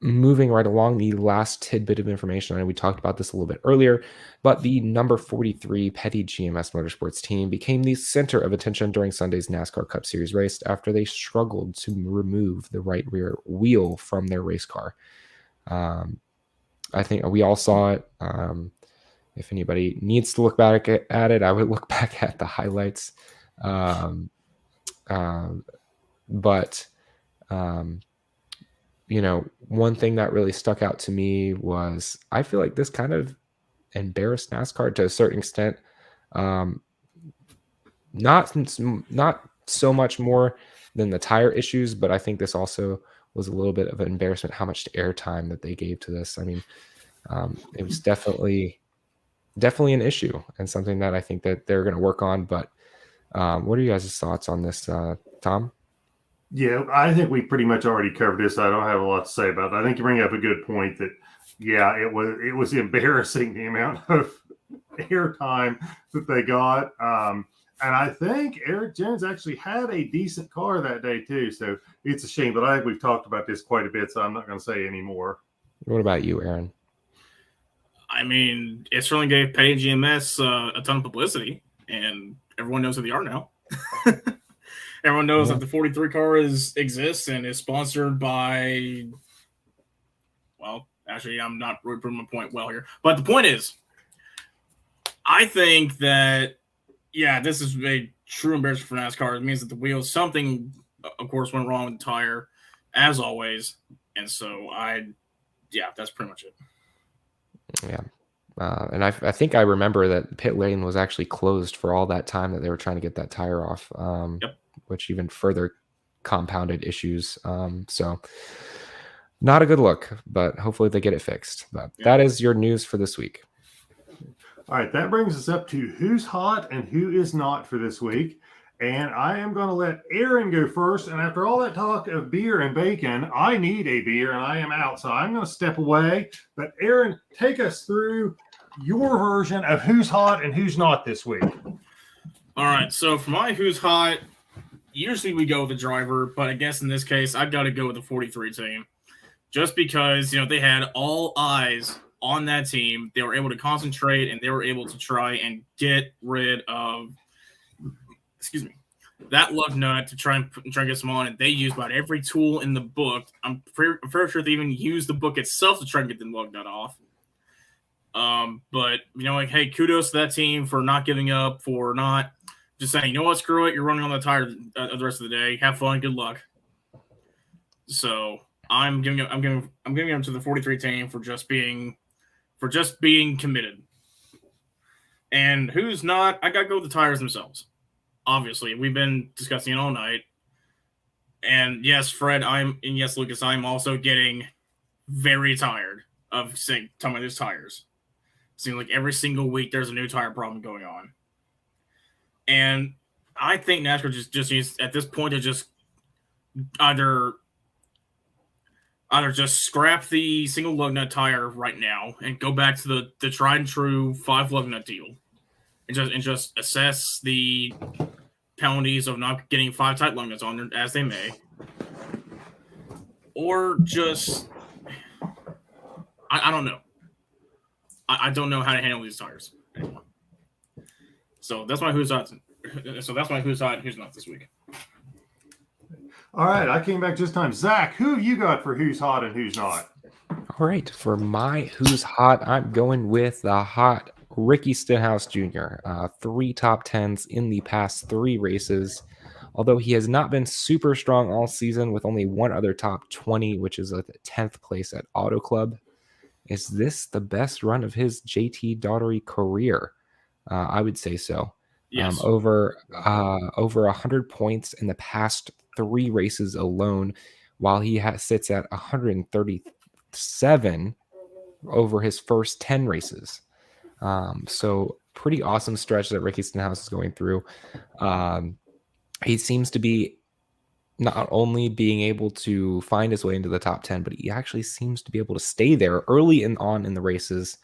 Moving right along, the last tidbit of information, I know we talked about this a little bit earlier, but the number 43 Petty GMS Motorsports team became the center of attention during Sunday's NASCAR Cup Series race after they struggled to remove the right rear wheel from their race car. I think we all saw it. If anybody needs to look back at it, I would look back at the highlights. But one thing that really stuck out to me was I feel like this kind of embarrassed NASCAR to a certain extent. Not so much more than the tire issues, but I think this also was a little bit of an embarrassment how much airtime that they gave to this. I mean, it was definitely an issue and something that I think that they're going to work on. But what are you guys' thoughts on this, Tom? Yeah, I think we pretty much already covered this. I don't have a lot to say about it. I think you bring up a good point that, yeah, it was embarrassing the amount of airtime that they got. And I think Eric Jones actually had a decent car that day too. So it's a shame, but I think we've talked about this quite a bit, so I'm not going to say any more. What about you, Aaron? I mean, it certainly gave Petty GMS a ton of publicity, and everyone knows who they are now. Everyone knows that the 43 car exists and is sponsored by, well, actually, I'm not really proving my point well here. But the point is, I think that, yeah, this is a true embarrassment for NASCAR. It means that the wheels, something, of course, went wrong with the tire, as always. And so, that's pretty much it. Yeah. And I think I remember that pit lane was actually closed for all that time that they were trying to get that tire off. Yep. Which even further compounded issues. So not a good look, but hopefully they get it fixed. But that is your news for this week. All right, that brings us up to who's hot and who is not for this week. And I am going to let Aaron go first. And after all that talk of beer and bacon, I need a beer and I am out. So I'm going to step away. But Aaron, take us through your version of who's hot and who's not this week. All right, so for my who's hot, usually we go with the driver, but I guess in this case, I've got to go with the 43 team. Just because, they had all eyes on that team. They were able to concentrate, and they were able to try and get rid of, that lug nut to try and get some on. And they used about every tool in the book. I'm pretty sure they even used the book itself to try and get the lug nut off. But, hey, kudos to that team for not giving up, for not just saying, you know what, screw it, you're running on the tire the rest of the day. Have fun, good luck. So I'm giving them to the 43 team for just being committed. And who's not? I gotta go with the tires themselves. Obviously, we've been discussing it all night. And yes, Fred, and yes, Lucas, I'm also getting very tired of talking about these tires. It seems like every single week there's a new tire problem going on. And I think NASCAR just needs, at this point, to just either just scrap the single lug nut tire right now and go back to the tried and true 5 lug nut deal, and just assess the penalties of not getting 5 tight lug nuts on there as they may, or just I don't know. I don't know how to handle these tires anymore. So that's my who's hot. So that's my who's hot and who's not this week. All right, I came back just in time. Zach, who have you got for who's hot and who's not? All right, for my who's hot, I'm going with the hot Ricky Stenhouse Jr. 3 top 10s in the past 3 races. Although he has not been super strong all season, with only one other top 20, which is a 10th place at Auto Club. Is this the best run of his JT Daugherty career? I would say so. Yes. Over 100 points in the past 3 races alone, while he sits at 137 over his first 10 races. So pretty awesome stretch that Ricky Stenhouse is going through. He seems to be not only being able to find his way into the top 10, but he actually seems to be able to stay there early and on in the races.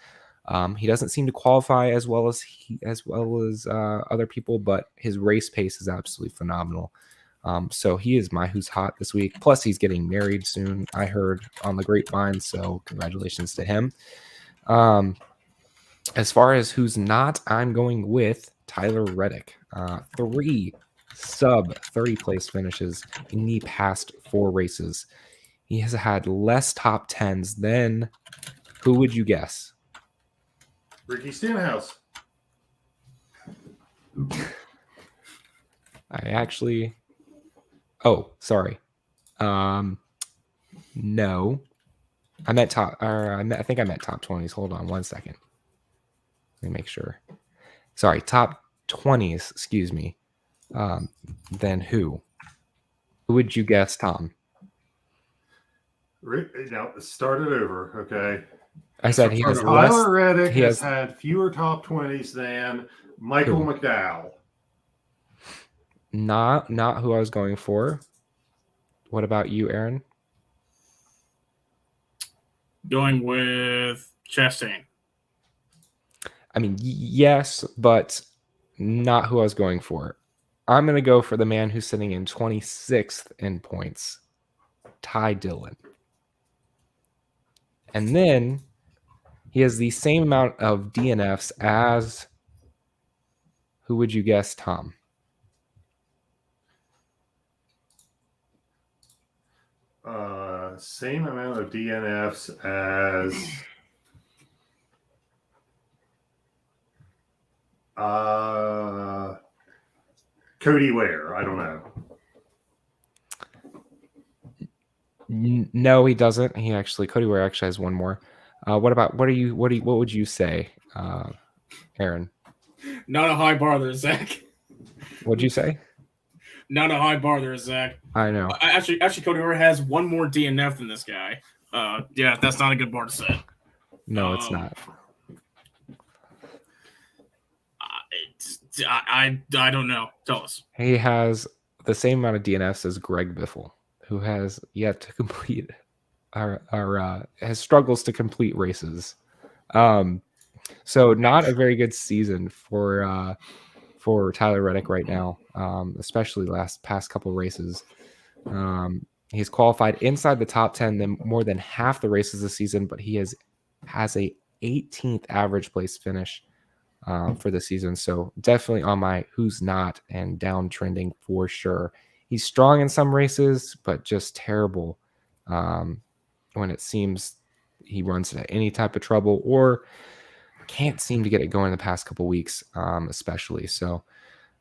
He doesn't seem to qualify as well as other people, but his race pace is absolutely phenomenal. So he is my who's hot this week. Plus, he's getting married soon, I heard on the grapevine. So congratulations to him. As far as who's not, I'm going with Tyler Reddick. 3 sub 30 place finishes in the past 4 races. He has had less top 10s than, who would you guess? Ricky Stenhouse. I actually, oh, sorry. No, I meant top, or I think I meant top 20s. Hold on one second. Let me make sure. Sorry, top 20s, excuse me. Then who? Who would you guess, Tom? Now, start it over, okay? I said he has Tyler less. Reddick He has has had fewer top 20s than Michael Who? McDowell. not who I was going for. What about you, Aaron? Going with Chastain. I mean, yes, but not who I was going for. I'm going to go for the man who's sitting in 26th in points, Ty Dillon. And then he has the same amount of DNFs as, who would you guess, Tom? Same amount of DNFs as Cody Ware. I don't know. No, he doesn't. Cody Ware actually has one more. What would you say, Aaron? Not a high bar there, Zach. What'd you say? Not a high bar there, Zach. I know. Actually, Cody Ware has one more DNF than this guy. Yeah, that's not a good bar to set. No, it's not. I don't know. Tell us. He has the same amount of DNFs as Greg Biffle, who has yet to complete has struggles to complete races. So not a very good season for Tyler Reddick right now, especially past couple races. He's qualified inside the top 10 than more than half the races this season, but he has a 18th average place finish for the season. So definitely on my who's not and downtrending for sure. He's strong in some races, but just terrible when it seems he runs into any type of trouble or can't seem to get it going the past couple weeks, especially. So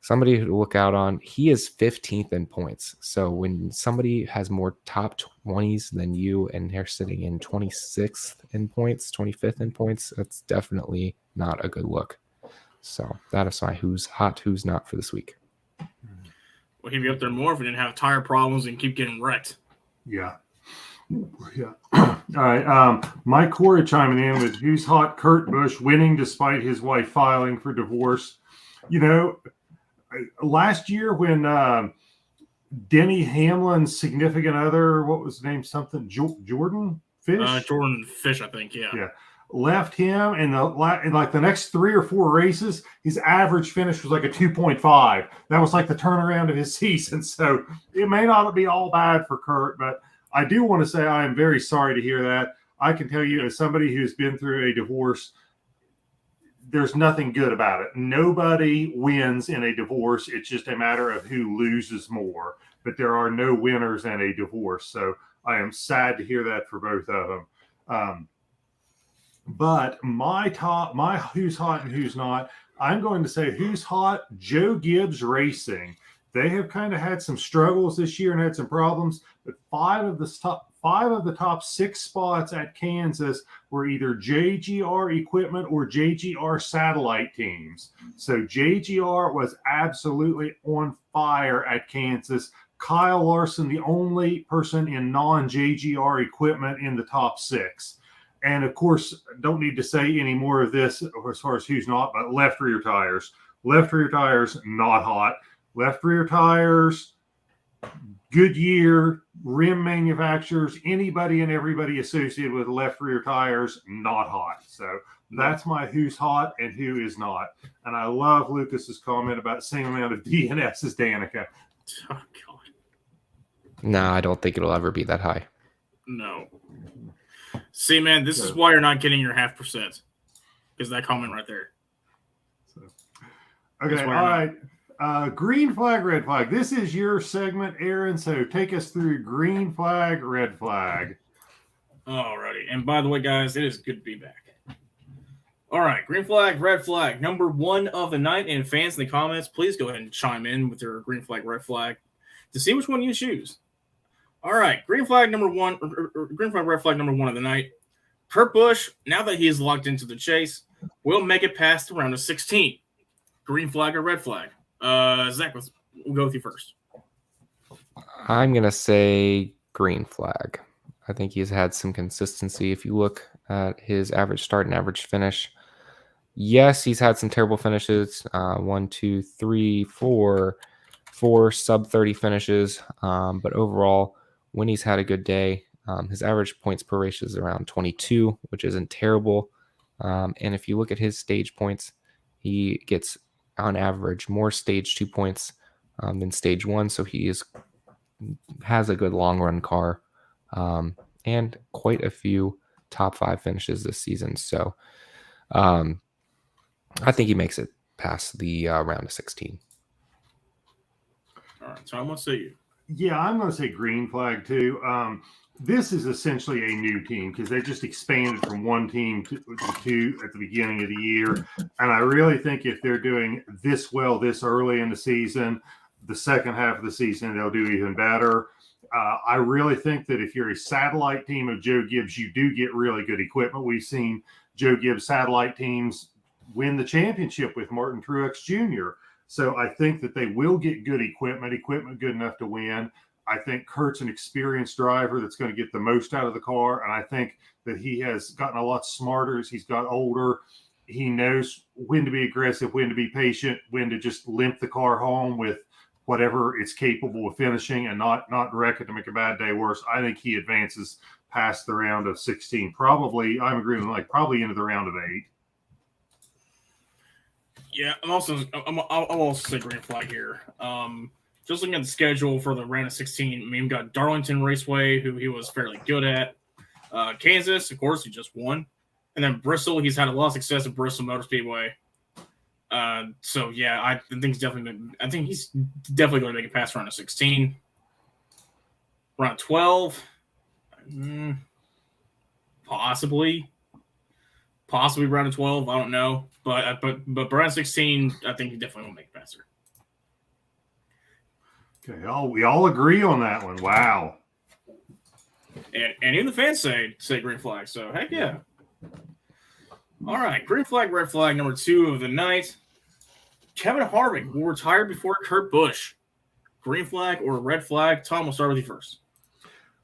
somebody to look out on. He is 15th in points. So when somebody has more top 20s than you and they're sitting in 26th in points, 25th in points, that's definitely not a good look. So that is my who's hot, who's not for this week. Well, he'd be up there more if we didn't have tire problems and keep getting wrecked. Yeah. All right. Mike Corey chiming in with who's hot. Kurt Busch winning despite his wife filing for divorce. You know, last year when Denny Hamlin's significant other, what was his name? Something Jordan Fish. Jordan Fish, I think. Yeah. Left him in like the next 3 or 4 races, his average finish was like a 2.5. That was like the turnaround of his season. So it may not be all bad for Kurt, but I do want to say I am very sorry to hear that. I can tell you, as somebody who's been through a divorce, there's nothing good about it. Nobody wins in a divorce. It's just a matter of who loses more. But there are no winners in a divorce. So I am sad to hear that for both of them. But my who's hot and who's not, I'm going to say who's hot, Joe Gibbs Racing. They have kind of had some struggles this year and had some problems, but 5 of the top 6 spots at Kansas were either JGR equipment or JGR satellite teams. So JGR was absolutely on fire at Kansas. Kyle Larson, the only person in non-JGR equipment in the top 6. And of course, don't need to say any more of this as far as who's not, but left rear tires. Left rear tires, not hot. Left rear tires, Goodyear, rim manufacturers, anybody and everybody associated with left rear tires, not hot. So that's my who's hot and who is not. And I love Lucas's comment about the same amount of DNS as Danica. Oh, God. No, I don't think it'll ever be that high. No. See, man, this is why you're not getting your 0.5%. Because that comment right there. Okay, all right. Green flag, red flag. This is your segment, Aaron. So take us through green flag, red flag. Alrighty. And by the way, guys, it is good to be back. All right, green flag, red flag. Number 1 of the night. And fans in the comments, please go ahead and chime in with your green flag, red flag to see which one you choose. All right, green flag number 1, or green flag, red flag number 1 of the night. Kurt Busch, now that he is locked into the chase, will make it past the round of 16. Green flag or red flag? Zach, we'll go with you first. I'm going to say green flag. I think he's had some consistency. If you look at his average start and average finish, yes, he's had some terrible finishes. 1, 2, 3, 4 sub 30 finishes. But overall, when he's had a good day, his average points per race is around 22, which isn't terrible. And if you look at his stage points, he gets on average more stage 2 points than stage 1. So he has a good long run car and quite a few top 5 finishes this season. So I think he makes it past the round of 16. All right, Tom, what say you? Yeah, I'm going to say green flag too. This is essentially a new team because they just expanded from 1 team to 2 at the beginning of the year. And I really think if they're doing this well this early in the season, the second half of the season, they'll do even better. I really think that if you're a satellite team of Joe Gibbs, you do get really good equipment. We've seen Joe Gibbs satellite teams win the championship with Martin Truex Jr. So I think that they will get good equipment good enough to win. I think Kurt's an experienced driver that's going to get the most out of the car. And I think that he has gotten a lot smarter as he's got older. He knows when to be aggressive, when to be patient, when to just limp the car home with whatever it's capable of finishing and not wreck it to make a bad day worse. I think he advances past the round of 16. Probably, I'm agreeing with probably into the round of 8. Yeah, I'll also say green flag here. Just looking at the schedule for the round of 16, I mean, we've got Darlington Raceway, who he was fairly good at. Kansas, of course, he just won. And then Bristol, he's had a lot of success at Bristol Motor Speedway. So, yeah, I think he's definitely going to make it past round of 16. Round 12, possibly round of 12. I don't know. But round 16, I think he definitely will make it past her. Okay, we all agree on that one. Wow. And even the fans say green flag. So heck yeah. All right, green flag, red flag, number 2 of the night. Kevin Harvick will retire before Kurt Busch. Green flag or red flag? Tom, we'll start with you first.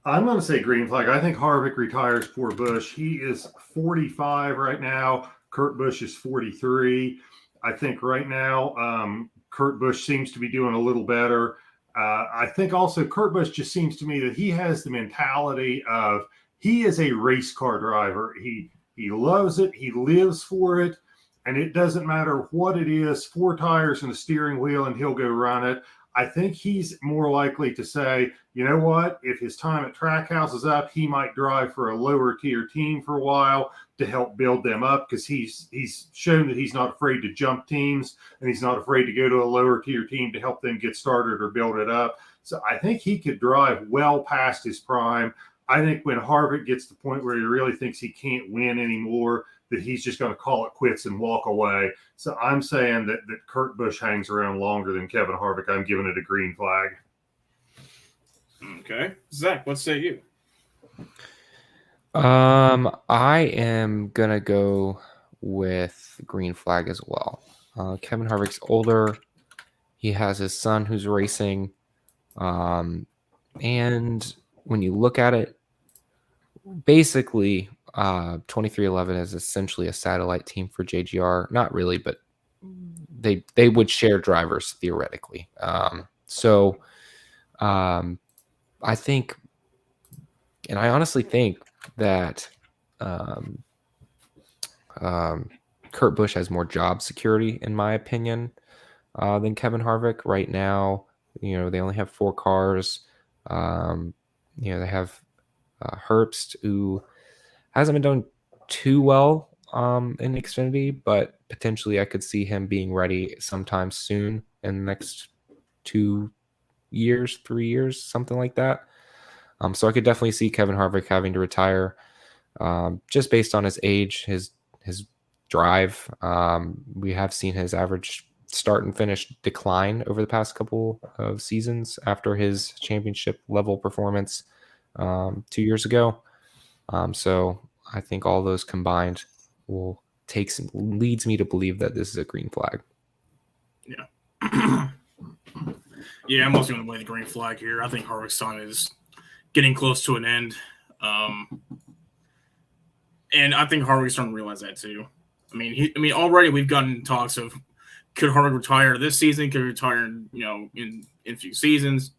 I'm going to say green flag. I think Harvick retires for Busch. He is 45 right now. Kurt Busch is 43. I think right now Kurt Busch seems to be doing a little better. I think also Kurt Busch just seems to me that he has the mentality of he is a race car driver. He loves it. He lives for it. And it doesn't matter what it is, 4 tires and a steering wheel, and he'll go run it. I think he's more likely to say, you know what, if his time at Trackhouse is up, he might drive for a lower tier team for a while to help build them up because he's shown that he's not afraid to jump teams and he's not afraid to go to a lower tier team to help them get started or build it up. So I think he could drive well past his prime. I think when Harvick gets to the point where he really thinks he can't win anymore, that he's just going to call it quits and walk away. So I'm saying that Kurt Busch hangs around longer than Kevin Harvick. I'm giving it a green flag. Okay. Zach, what say you? I am going to go with green flag as well. Kevin Harvick's older. He has his son who's racing. And when you look at it, basically, 2311 is essentially a satellite team for JGR. Not really, but they would share drivers theoretically. I think, and I honestly think that Kurt Busch has more job security, in my opinion, than Kevin Harvick right now. They only have 4 cars. They have Herbst, who hasn't been doing too well in Xfinity, but potentially I could see him being ready sometime soon in the next 2 years, 3 years, something like that. So I could definitely see Kevin Harvick having to retire, just based on his age, his drive. We have seen his average start and finish decline over the past couple of seasons after his championship level performance 2 years ago. So I think all those combined leads me to believe that this is a green flag. Yeah. Yeah, I'm also going to play the green flag here. I think Harvick's time is getting close to an end. And I think Harvick's starting to realize that too. I mean, already we've gotten talks of could Harvick retire this season? Could he retire, in a few seasons?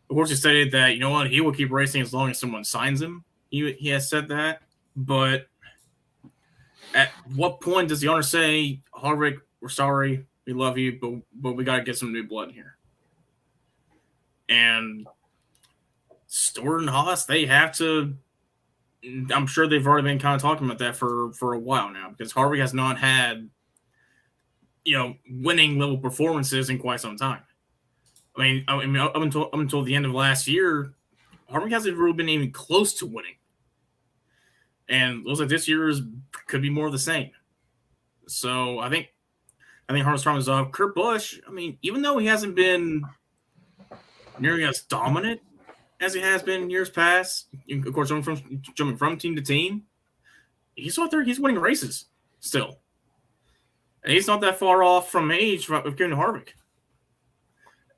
Of course, he stated that he will keep racing as long as someone signs him. He has said that, but at what point does the owner say, Harvick, we're sorry, we love you, but we got to get some new blood in here? And Stewart and Haas, they have to. I'm sure they've already been kind of talking about that for a while now, because Harvick has not had, winning level performances in quite some time. I mean, up until the end of last year, Harvick hasn't really been even close to winning, and it looks like this year's could be more of the same. So I think Harvick's time is up. Kurt Busch, I mean, even though he hasn't been nearly as dominant as he has been in years past, of course, jumping from team to team, he's out there. He's winning races still, and he's not that far off from age of Kevin Harvick.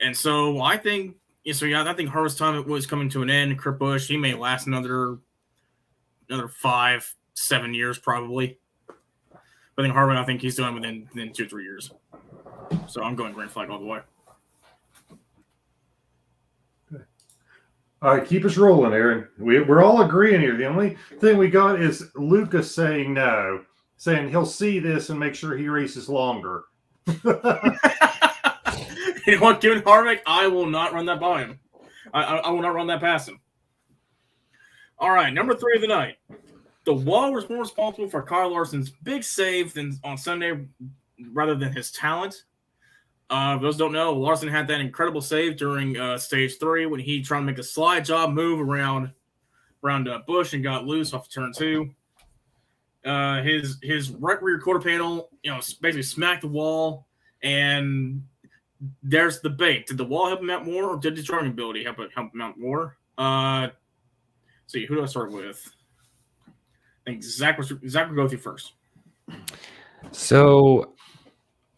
And so I think, I think Harvick's time was coming to an end. Kurt Busch, he may last another 5-7 years probably. But I think Harvick, I think he's done within 2-3 years. So I'm going green flag all the way. All right, keep us rolling, Aaron. We're all agreeing here. The only thing we got is Lucas saying no, saying he'll see this and make sure he races longer. You know what, Kevin Harvick, I will not run that by him. I will not run that past him. All right, number 3 of the night. The wall was more responsible for Kyle Larson's big save on Sunday rather than his talent. For those who don't know, Larson had that incredible save during stage 3 when he tried to make a slide job move around Busch and got loose off turn 2. His right rear quarter panel, basically smacked the wall, and there's the debate. Did the wall help him out more, or did his driving ability help him out more? See, who do I start with? I think Zach will go with you first. So,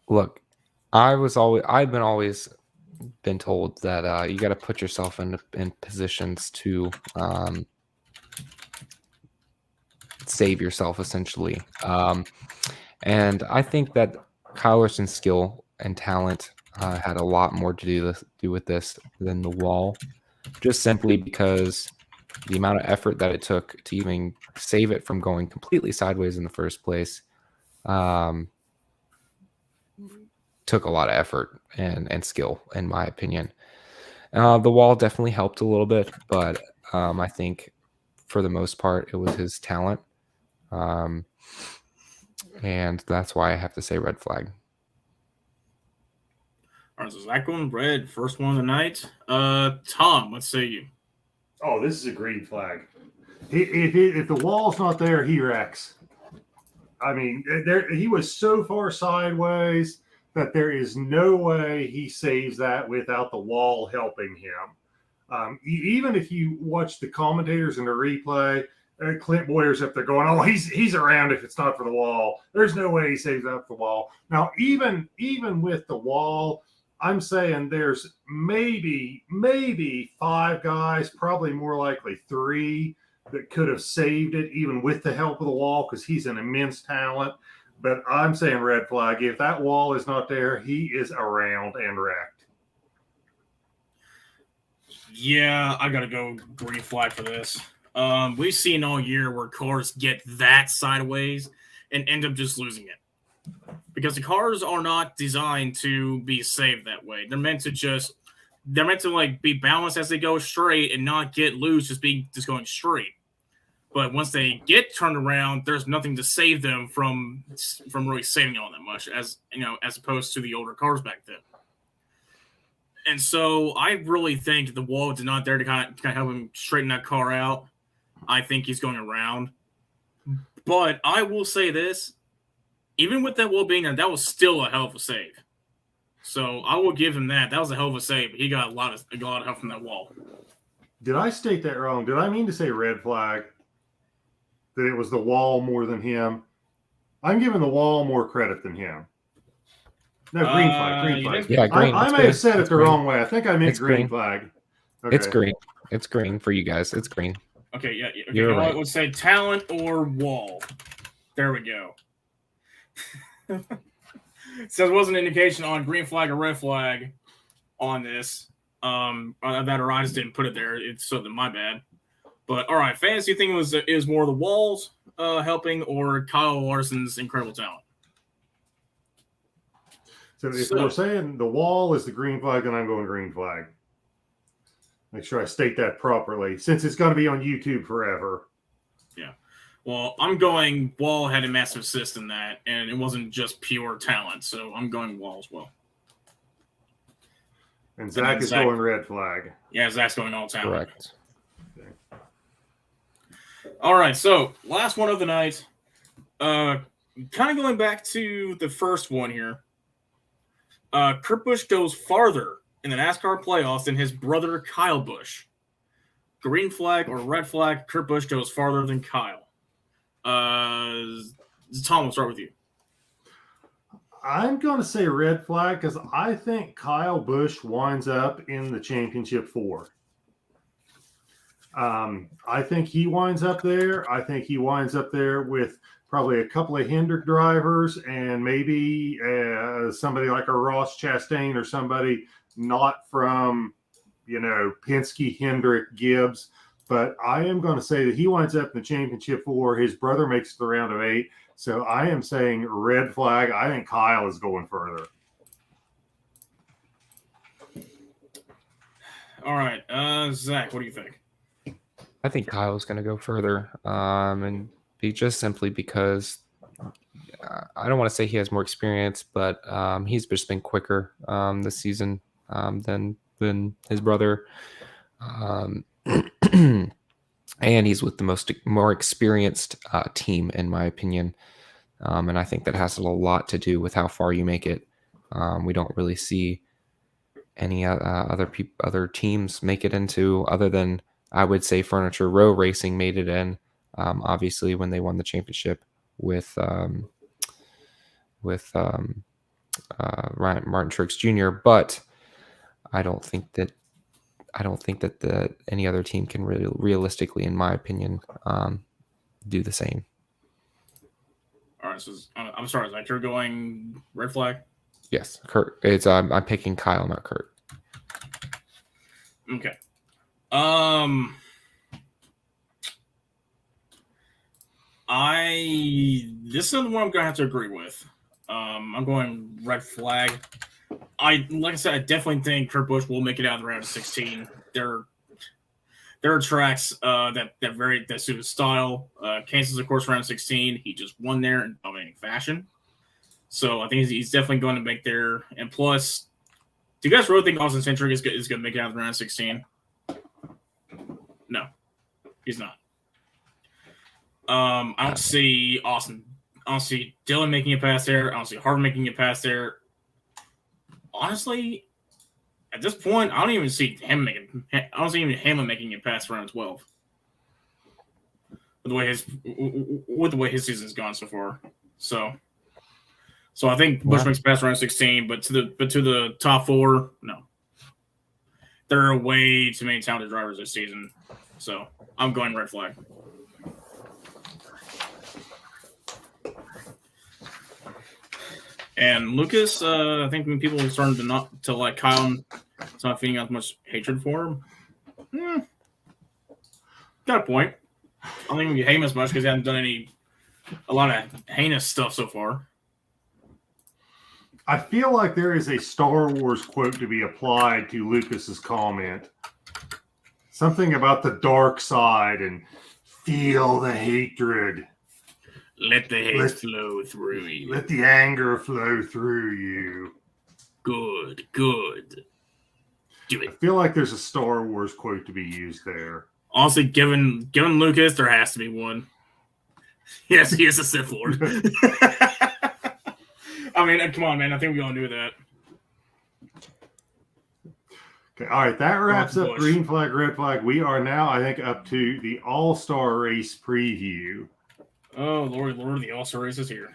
look, I've always been told that you got to put yourself in positions to save yourself, essentially. And I think that Kyle Larson's skill and talent had a lot more to do with this than the wall, just simply because the amount of effort that it took to even save it from going completely sideways in the first place took a lot of effort and skill, in my opinion. The wall definitely helped a little bit, but I think for the most part, it was his talent. And that's why I have to say red flag. All right, so Zach going red, first one of the night. Tom, let's say you. Oh, this is a green flag. If the wall's not there, he wrecks. I mean, he was so far sideways that there is no way he saves that without the wall helping him. Even if you watch the commentators in the replay, Clint Boyer's up there going, "Oh, he's around if it's not for the wall. There's no way he saves that for the wall." Now, even with the wall, I'm saying there's maybe 5 guys, probably more likely 3, that could have saved it even with the help of the wall, because he's an immense talent. But I'm saying red flag. If that wall is not there, he is around and wrecked. Yeah, I gotta go green flag for this. We've seen all year where cars get that sideways and end up just losing it. Because the cars are not designed to be saved that way. They're meant to like be balanced as they go straight and not get loose just going straight. But once they get turned around, there's nothing to save them from really saving all that much, as opposed to the older cars back then. And so I really think the wall is not there to kind of help him straighten that car out. I think he's going around. But I will say this, even with that wall being there, that was still a hell of a save. So I will give him that. That was a hell of a save. He got a lot of help from that wall. Did I state that wrong? Did I mean to say red flag? That it was the wall more than him? I'm giving the wall more credit than him. No, green flag. Yeah, green. I may have said it the wrong way. I think I meant green flag. Okay. It's green. It's green for you guys. It's green. Okay, yeah. Okay, You're right. I would say talent or wall. There we go. So there was an indication on green flag or red flag on this. That or I just didn't put it there. It's something my bad. But all right, fantasy thing is more the walls helping or Kyle Larson's incredible talent. So if we're saying the wall is the green flag, then I'm going green flag. Make sure I state that properly, since it's going to be on YouTube forever. Yeah. Well, I'm going wall had a massive assist in that, and it wasn't just pure talent. So I'm going wall as well. And Zach is going red flag. Yeah, Zach's going all talent. Correct. Okay. All right, so last one of the night. Kind of going back to the first one here. Kurt Busch goes farther in the NASCAR playoffs than his brother Kyle Busch. Green flag or red flag, Kurt Busch goes farther than Kyle. Tom, we'll start with you. I'm going to say red flag because I think Kyle Busch winds up in the championship 4. I think he winds up there. I think he winds up there with probably a couple of Hendrick drivers and maybe somebody like a Ross Chastain or somebody not from, Penske, Hendrick, Gibbs. But I am going to say that he winds up in the championship 4. His brother makes the round of 8. So I am saying red flag. I think Kyle is going further. All right. Zach, what do you think? I think Kyle's going to go further, and be just simply because I don't want to say he has more experience, but he's just been quicker this season than his brother, and he's with the more experienced team, in my opinion, and I think that has a lot to do with how far you make it. We don't really see any other teams make it into, other than I would say Furniture Row Racing made it in, obviously when they won the championship with Martin Truex Jr. But I don't think that any other team can really realistically, in my opinion, do the same. All right, so I'm sorry, Zach, you're going red flag? Yes, Kurt. It's I'm picking Kyle, not Kurt. Okay. This is the one I'm gonna have to agree with. I'm going red flag. Like I said, I definitely think Kurt Busch will make it out of the round of 16. There are tracks that suit his style. Kansas, of course, round 16. He just won there in dominating fashion. So I think he's definitely going to make there. And plus, do you guys really think Austin Cindric is going to make it out of the round of 16? No, he's not. I don't see Austin. I don't see Dylan making it past there. I don't see Harvin making it past there. Honestly, at this point, I don't even see him making. I don't see even Hamlin making it past round 12. With the way his season's gone so far, so I think Busch makes it past round 16, but to the top 4, no. There are way too many talented drivers this season, so I'm going red flag. And Lucas, I think when people are starting to like Kyle, it's not feeding out much hatred for him. Got a point. I don't think we hate him as much because he hasn't done a lot of heinous stuff so far. I feel like there is a Star Wars quote to be applied to Lucas's comment. Something about the dark side and feel the hatred. Let the hate flow through you. Let the anger flow through you. Good. Do it. I feel like there's a Star Wars quote to be used there. Honestly, given Lucas, there has to be one. Yes, he is a Sith Lord. I mean, come on, man. I think we all knew that. Okay, all right. That wraps up Busch. green flag, red flag. We are now, I think, up to the All-Star Race preview. Oh, Lord, the All-Star Race is here.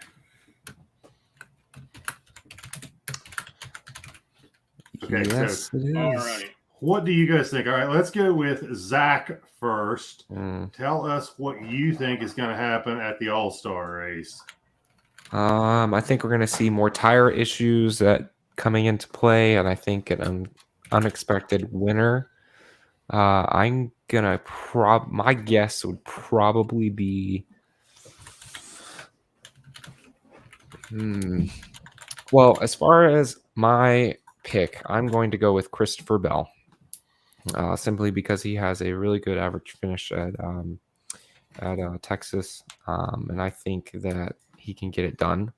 Okay, yes, so it is. All right. what do you guys think? All right, let's go with Zach first. Mm. Tell us what you think is going to happen at the All-Star Race. I think we're going to see more tire issues that coming into play, and I think an unexpected winner. I'm gonna my guess would probably be. Well, as far as my pick, I'm going to go with Christopher Bell, simply because he has a really good average finish at Texas, and I think that he can get it done.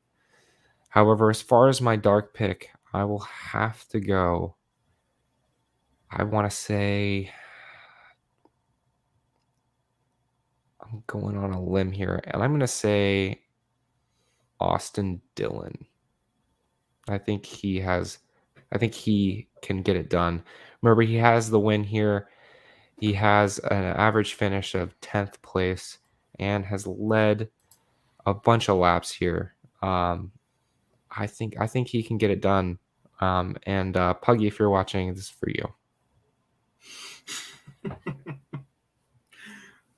However, as far as my dark pick, I will have to go. I want to say I'm going on a limb here, and I'm going to say Austin Dillon. I think he can get it done. Remember, he has the win here. He has an average finish of 10th place and has led a bunch of laps here. I think he can get it done. And Puggy, if you're watching, this is for you.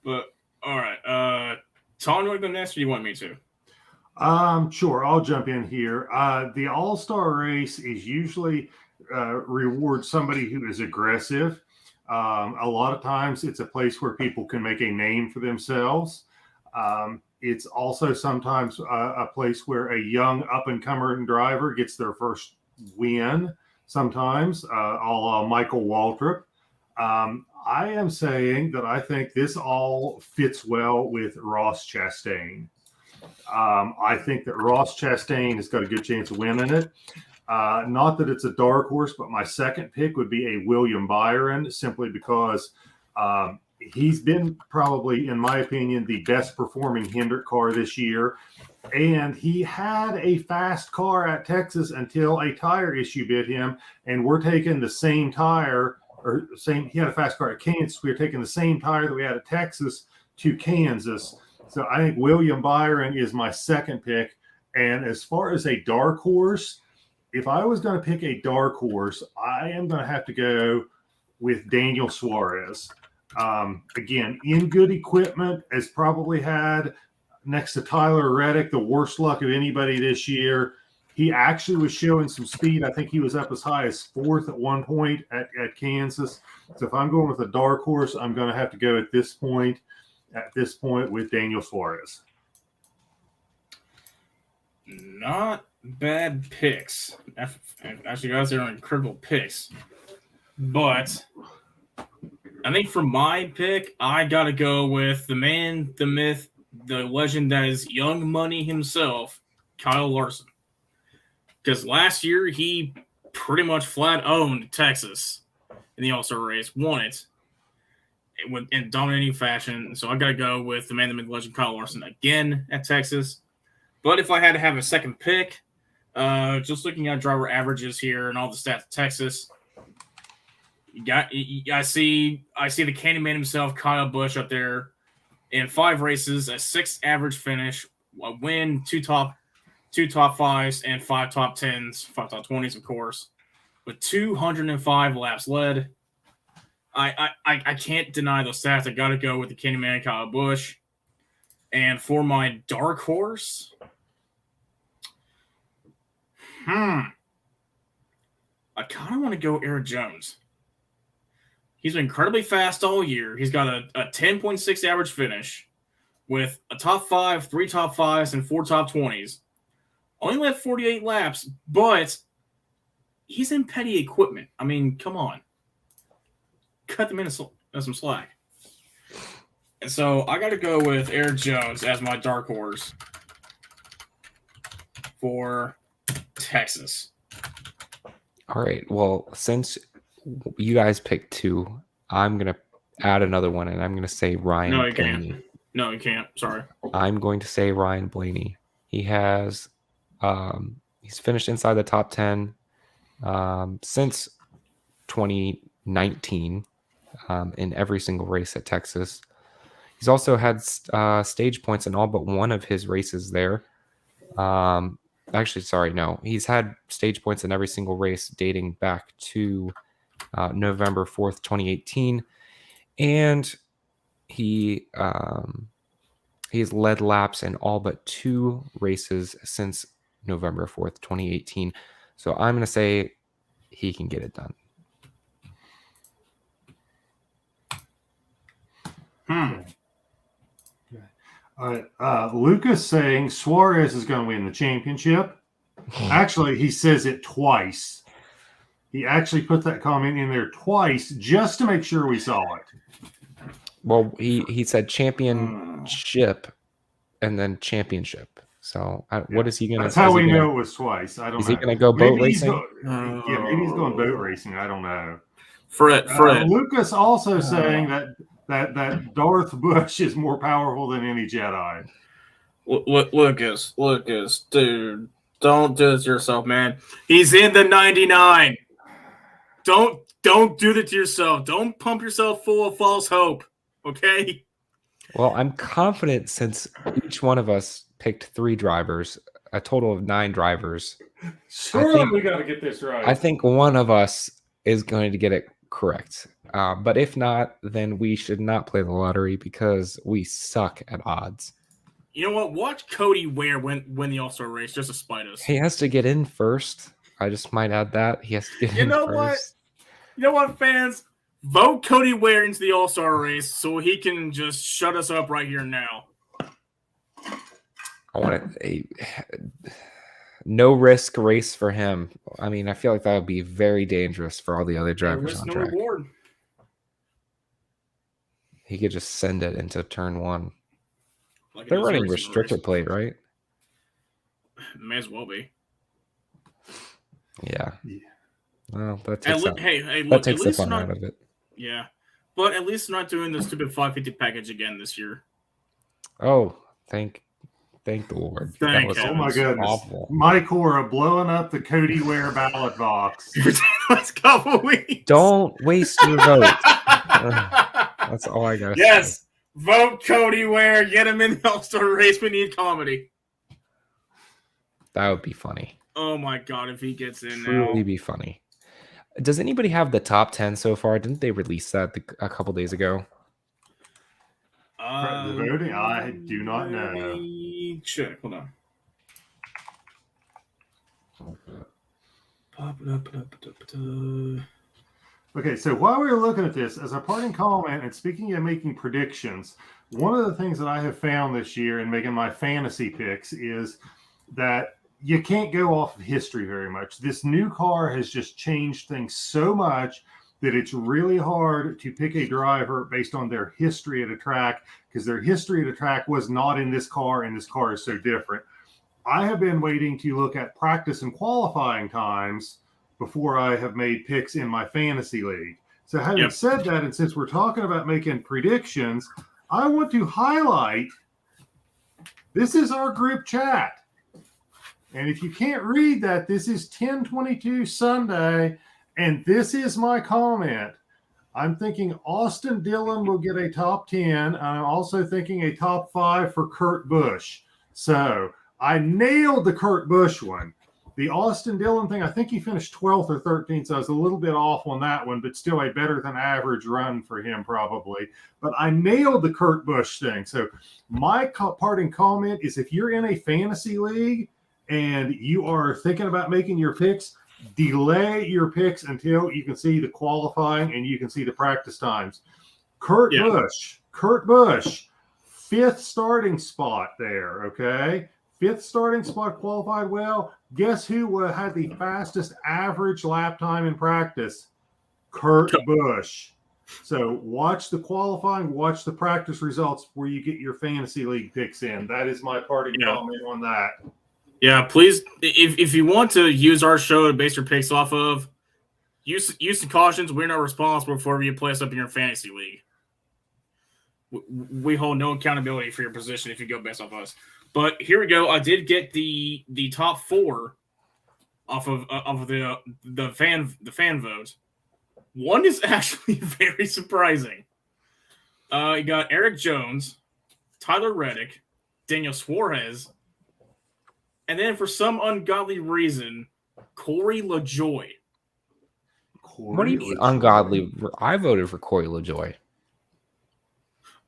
But all right, Tom, you want to go next, or you want me to? Sure, I'll jump in here. The All-Star Race is usually rewards somebody who is aggressive. A lot of times it's a place where people can make a name for themselves. It's also sometimes a place where a young up-and-comer driver gets their first win, sometimes, a la Michael Waltrip. I am saying that I think this all fits well with Ross Chastain. I think that Ross Chastain has got a good chance of winning it. Not that it's a dark horse, but my second pick would be a William Byron, simply because he's been probably, in my opinion, the best performing Hendrick car this year. And he had a fast car at Texas until a tire issue bit him. And we're taking the same tire, he had a fast car at Kansas. We're taking the same tire that we had at Texas to Kansas. So I think William Byron is my second pick. And as far as a dark horse, if I was going to pick a dark horse, I am going to have to go with Daniel Suarez. Again, in good equipment, has probably had, next to Tyler Reddick, the worst luck of anybody this year. He actually was showing some speed. I think he was up as high as fourth at one point at Kansas. So if I'm going with a dark horse, I'm going to have to go at this point with Daniel Suarez. Not bad picks. Actually, guys, they're incredible picks. But I think for my pick, I got to go with the man, the myth, the legend that is Young Money himself, Kyle Larson. Because last year, he pretty much flat owned Texas in the All-Star race, won it in dominating fashion. So I got to go with the man, the myth, legend, Kyle Larson again at Texas. But if I had to have a second pick, just looking at driver averages here and all the stats at Texas, I see the Candyman himself, Kyle Busch, up there in 5 races, a 6th average finish, a win, 2 top 5s, and 5 top 10s, 5 top 20s, of course, with 205 laps led. I can't deny those stats. I got to go with the Candyman, Kyle Busch. And for my dark horse, I kind of want to go Eric Jones. He's been incredibly fast all year. He's got a 10.6 average finish with a top 5, 3 top 5s, and 4 top 20s. Only led 48 laps, but he's in petty equipment. I mean, come on. Cut them in some slack. And so I got to go with Eric Jones as my dark horse for Texas. All right. Well, since you guys picked 2, I'm going to add another one, and I'm going to say Ryan No, you Blaney. can't. No, you can't. Sorry. I'm going to say Ryan Blaney. He has he's finished inside the top 10 since 2019 in every single race at Texas. He's also had stage points in all but one of his races there. Actually, sorry, no. He's had stage points in every single race dating back to November 4th, 2018. And he's led laps in all but 2 races since November 4th, 2018. So I'm going to say he can get it done. All right. Lucas saying Suarez is going to win the championship. Actually, he says it twice. He actually put that comment in there twice just to make sure we saw it. Well, he said championship and then championship. So what is he going to? That's how we know it was twice. I don't know. Is he going to go boat racing? Yeah, maybe he's going boat racing. I don't know. Fred. Lucas also saying that Darth Busch is more powerful than any Jedi. Lucas, dude, don't do this to yourself, man. He's in the 99. Don't do that to yourself. Don't pump yourself full of false hope. Okay. Well, I'm confident since each one of us picked 3 drivers, a total of 9 drivers. Surely we got to get this right. I think one of us is going to get it correct. But if not, then we should not play the lottery because we suck at odds. You know what? Watch Cody Ware win the All-Star race just to spite us. He has to get in first. I just might add that. He has to get in first. You know what, fans? Vote Cody Ware into the All-Star race so he can just shut us up right here now. I want a no risk race for him. I mean, I feel like that would be very dangerous for all the other drivers on track. Reward. He could just send it into turn 1. Like They're running restrictor plate, right? May as well be. Yeah. Well, that takes the fun out of it. Yeah. But at least they're not doing the stupid 550 package again this year. Oh, thank the Lord. Oh my goodness. Awful. Mike Hora blowing up the Cody Ware ballot box. Last couple weeks. Don't waste your vote. That's all I got to say. Yes. Vote Cody Ware. Get him in the All-Star race. We need comedy. That would be funny. Oh my God, if he gets in now. Truly be funny. Does anybody have the top 10 so far? Didn't they release that a couple days ago? The voting? I do not know. Check. Hold on. Okay, so while we were looking at this, as a parting comment, and speaking of making predictions, one of the things that I have found this year in making my fantasy picks is that you can't go off of history very much. This new car has just changed things so much that it's really hard to pick a driver based on their history at a track because their history at a track was not in this car, and this car is so different. I have been waiting to look at practice and qualifying times before I have made picks in my fantasy league. So having said that, and since we're talking about making predictions, I want to highlight, this is our group chat. And if you can't read that, this is 10/22 Sunday, and this is my comment. I'm thinking Austin Dillon will get a top 10. I'm also thinking a top 5 for Kurt Busch. So I nailed the Kurt Busch one. The Austin Dillon thing, I think he finished 12th or 13th, so I was a little bit off on that one, but still a better than average run for him probably. But I nailed the Kurt Busch thing. So my parting comment is if you're in a fantasy league and you are thinking about making your picks, delay your picks until you can see the qualifying and you can see the practice times. Kurt Busch, 5th starting spot there, okay? 5th starting spot, qualified well. Guess who had the fastest average lap time in practice? Kurt Busch. So watch the qualifying, watch the practice results where you get your fantasy league picks in. That is my parting comment on that. Yeah, please, if you want to use our show to base your picks off of, use the cautions. We're not responsible for whatever you place up in your fantasy league. We hold no accountability for your position if you go based off us. But here we go. I did get the top 4 off of the fan vote. One is actually very surprising. You got Eric Jones, Tyler Reddick, Daniel Suarez, and then for some ungodly reason, Corey LaJoy. What do you mean ungodly? I voted for Corey LaJoy.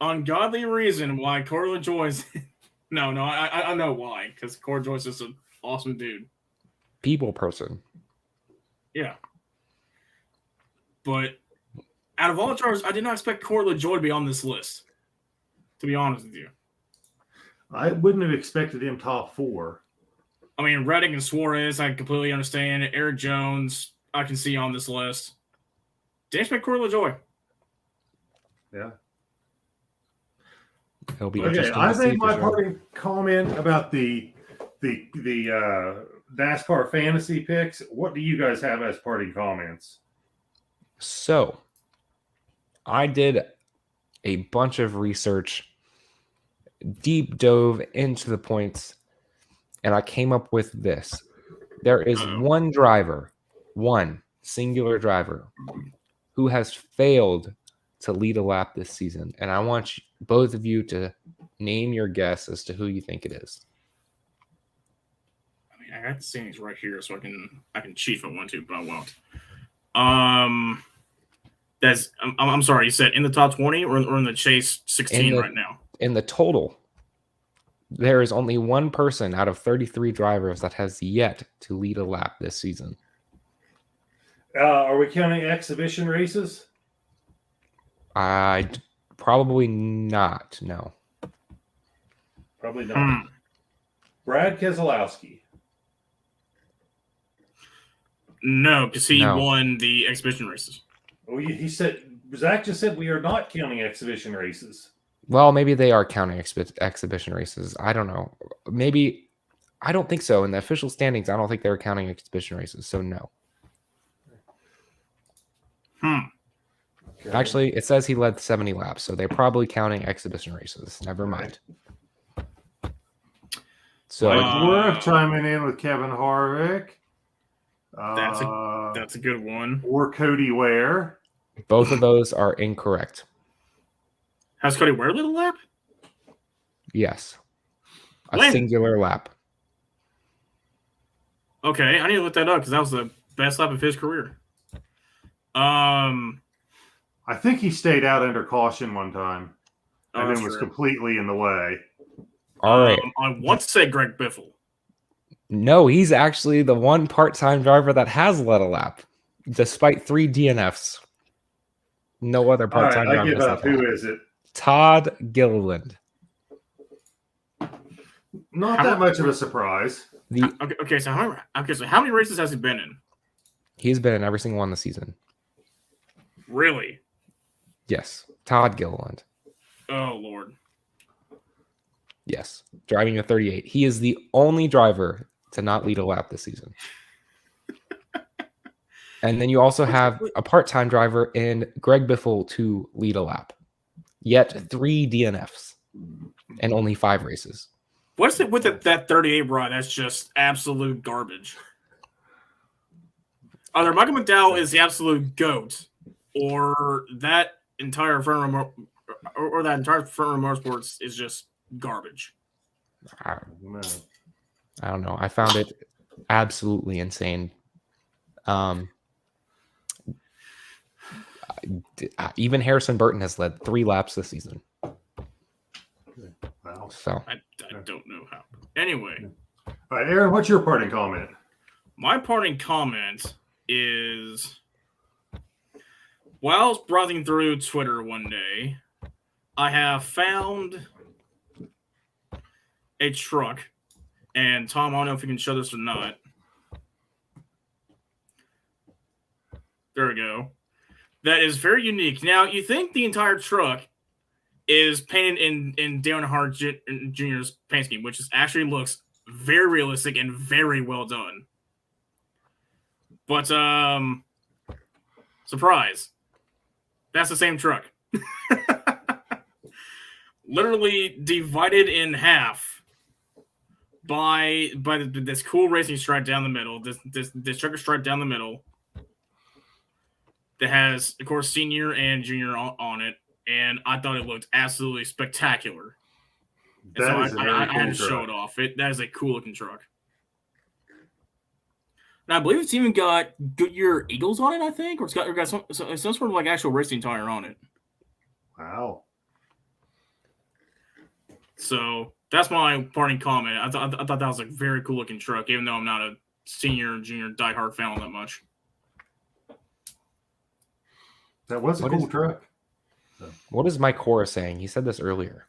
Ungodly reason why Corey LaJoy is... No, I know why. Because Corey LaJoy is just an awesome dude. People person. Yeah. But out of all the drivers, I did not expect Corey LaJoy to be on this list. To be honest with you. I wouldn't have expected him top 4. I mean, Reddick and Suarez, I completely understand. Eric Jones, I can see on this list. Didn't expect Corey LaJoy. Yeah. It'll be okay. I made my parting comment about the NASCAR fantasy picks. What do you guys have as parting comments? So, I did a bunch of research, deep dove into the points, and I came up with this. There is one singular driver, who has failed to lead a lap this season. And I want both of you to name your guess as to who you think it is. I mean, I got the standings right here, so I can cheat if I want to, but I won't. I'm sorry, you said in the top 20 or in the chase 16 right now? In the total, there is only one person out of 33 drivers that has yet to lead a lap this season. Are we counting exhibition races? Probably not. No. Probably not. Brad Keselowski. No, because he won the exhibition races. Oh, he said, Zach just said we are not counting exhibition races. Well, maybe they are counting exhibition races. I don't know. Maybe. I don't think so. In the official standings, I don't think they were counting exhibition races. So no. Okay. Actually, it says he led 70 laps, so they're probably counting exhibition races. Never mind. So we're chiming in with Kevin Harvick. That's a good one. Or Cody Ware. Both of those are incorrect. Has Cody Ware led a lap? Yes. A singular lap. Okay, I need to look that up because that was the best lap of his career. I think he stayed out under caution one time and then was true. completely in the way. All right. I want to say Greg Biffle. No, he's actually the one part-time driver that has led a lap, despite 3 DNFs. No other part-time driver. I give up. Who is it? Todd Gilliland. Not that much of a surprise. Okay. So how many races has he been in? He's been in every single one this season. Really? Yes. Todd Gilliland. Oh, Lord. Yes. Driving a 38. He is the only driver to not lead a lap this season. And then you also have a part-time driver in Greg Biffle to lead a lap. Yet 3 DNFs and only 5 races. What's it with that 38 ride? That's just absolute garbage. Either Michael McDowell is the absolute GOAT, or that entire front row motorsports is just garbage. I don't know. I found it absolutely insane. Even Harrison Burton has led 3 laps this season. Wow. So I don't know how. Anyway. All right, Aaron, what's your parting comment? My parting comment is, while I was browsing through Twitter one day, I have found a truck, and Tom, I don't know if you can show this or not. There we go. That is very unique. Now, you think the entire truck is painted in Dale Earnhardt Jr.'s paint scheme, which actually looks very realistic and very well done. But, surprise. That's the same truck. Literally divided in half by this cool racing stripe down the middle, this checker stripe down the middle that has, of course, senior and junior on it, and I thought it looked absolutely spectacular. And so I had to show it off. That is a cool looking truck. And I believe it's even got Goodyear Eagles on it, I think, or it's got some sort of like actual racing tire on it. Wow. So that's my parting comment. I thought that was a very cool looking truck, even though I'm not a senior and junior diehard fan that much. That was a cool truck. What is Mike Cora saying? He said this earlier.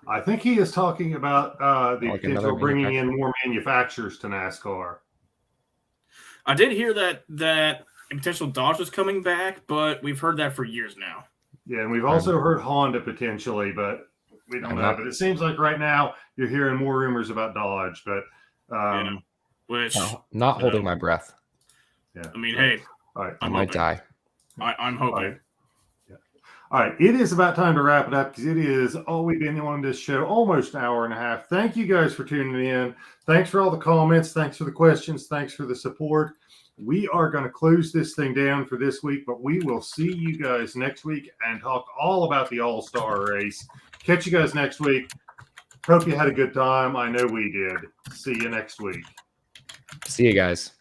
I think he is talking about the Like potential of bringing in more manufacturers to NASCAR. I did hear that a potential Dodge was coming back, but we've heard that for years now. Yeah, and we've also heard Honda potentially, but we don't know. But it seems like right now you're hearing more rumors about Dodge, but which not holding my breath. Yeah. I mean, hey, all right. I might die. I'm hoping. All right. Yeah. All right. It is about time to wrap it up because it is all we've been on this show, almost an hour and a half. Thank you guys for tuning in. Thanks for all the comments. Thanks for the questions. Thanks for the support. We are going to close this thing down for this week, but we will see you guys next week and talk all about the All-Star race. Catch you guys next week. Hope you had a good time. I know we did. See you next week. See you guys.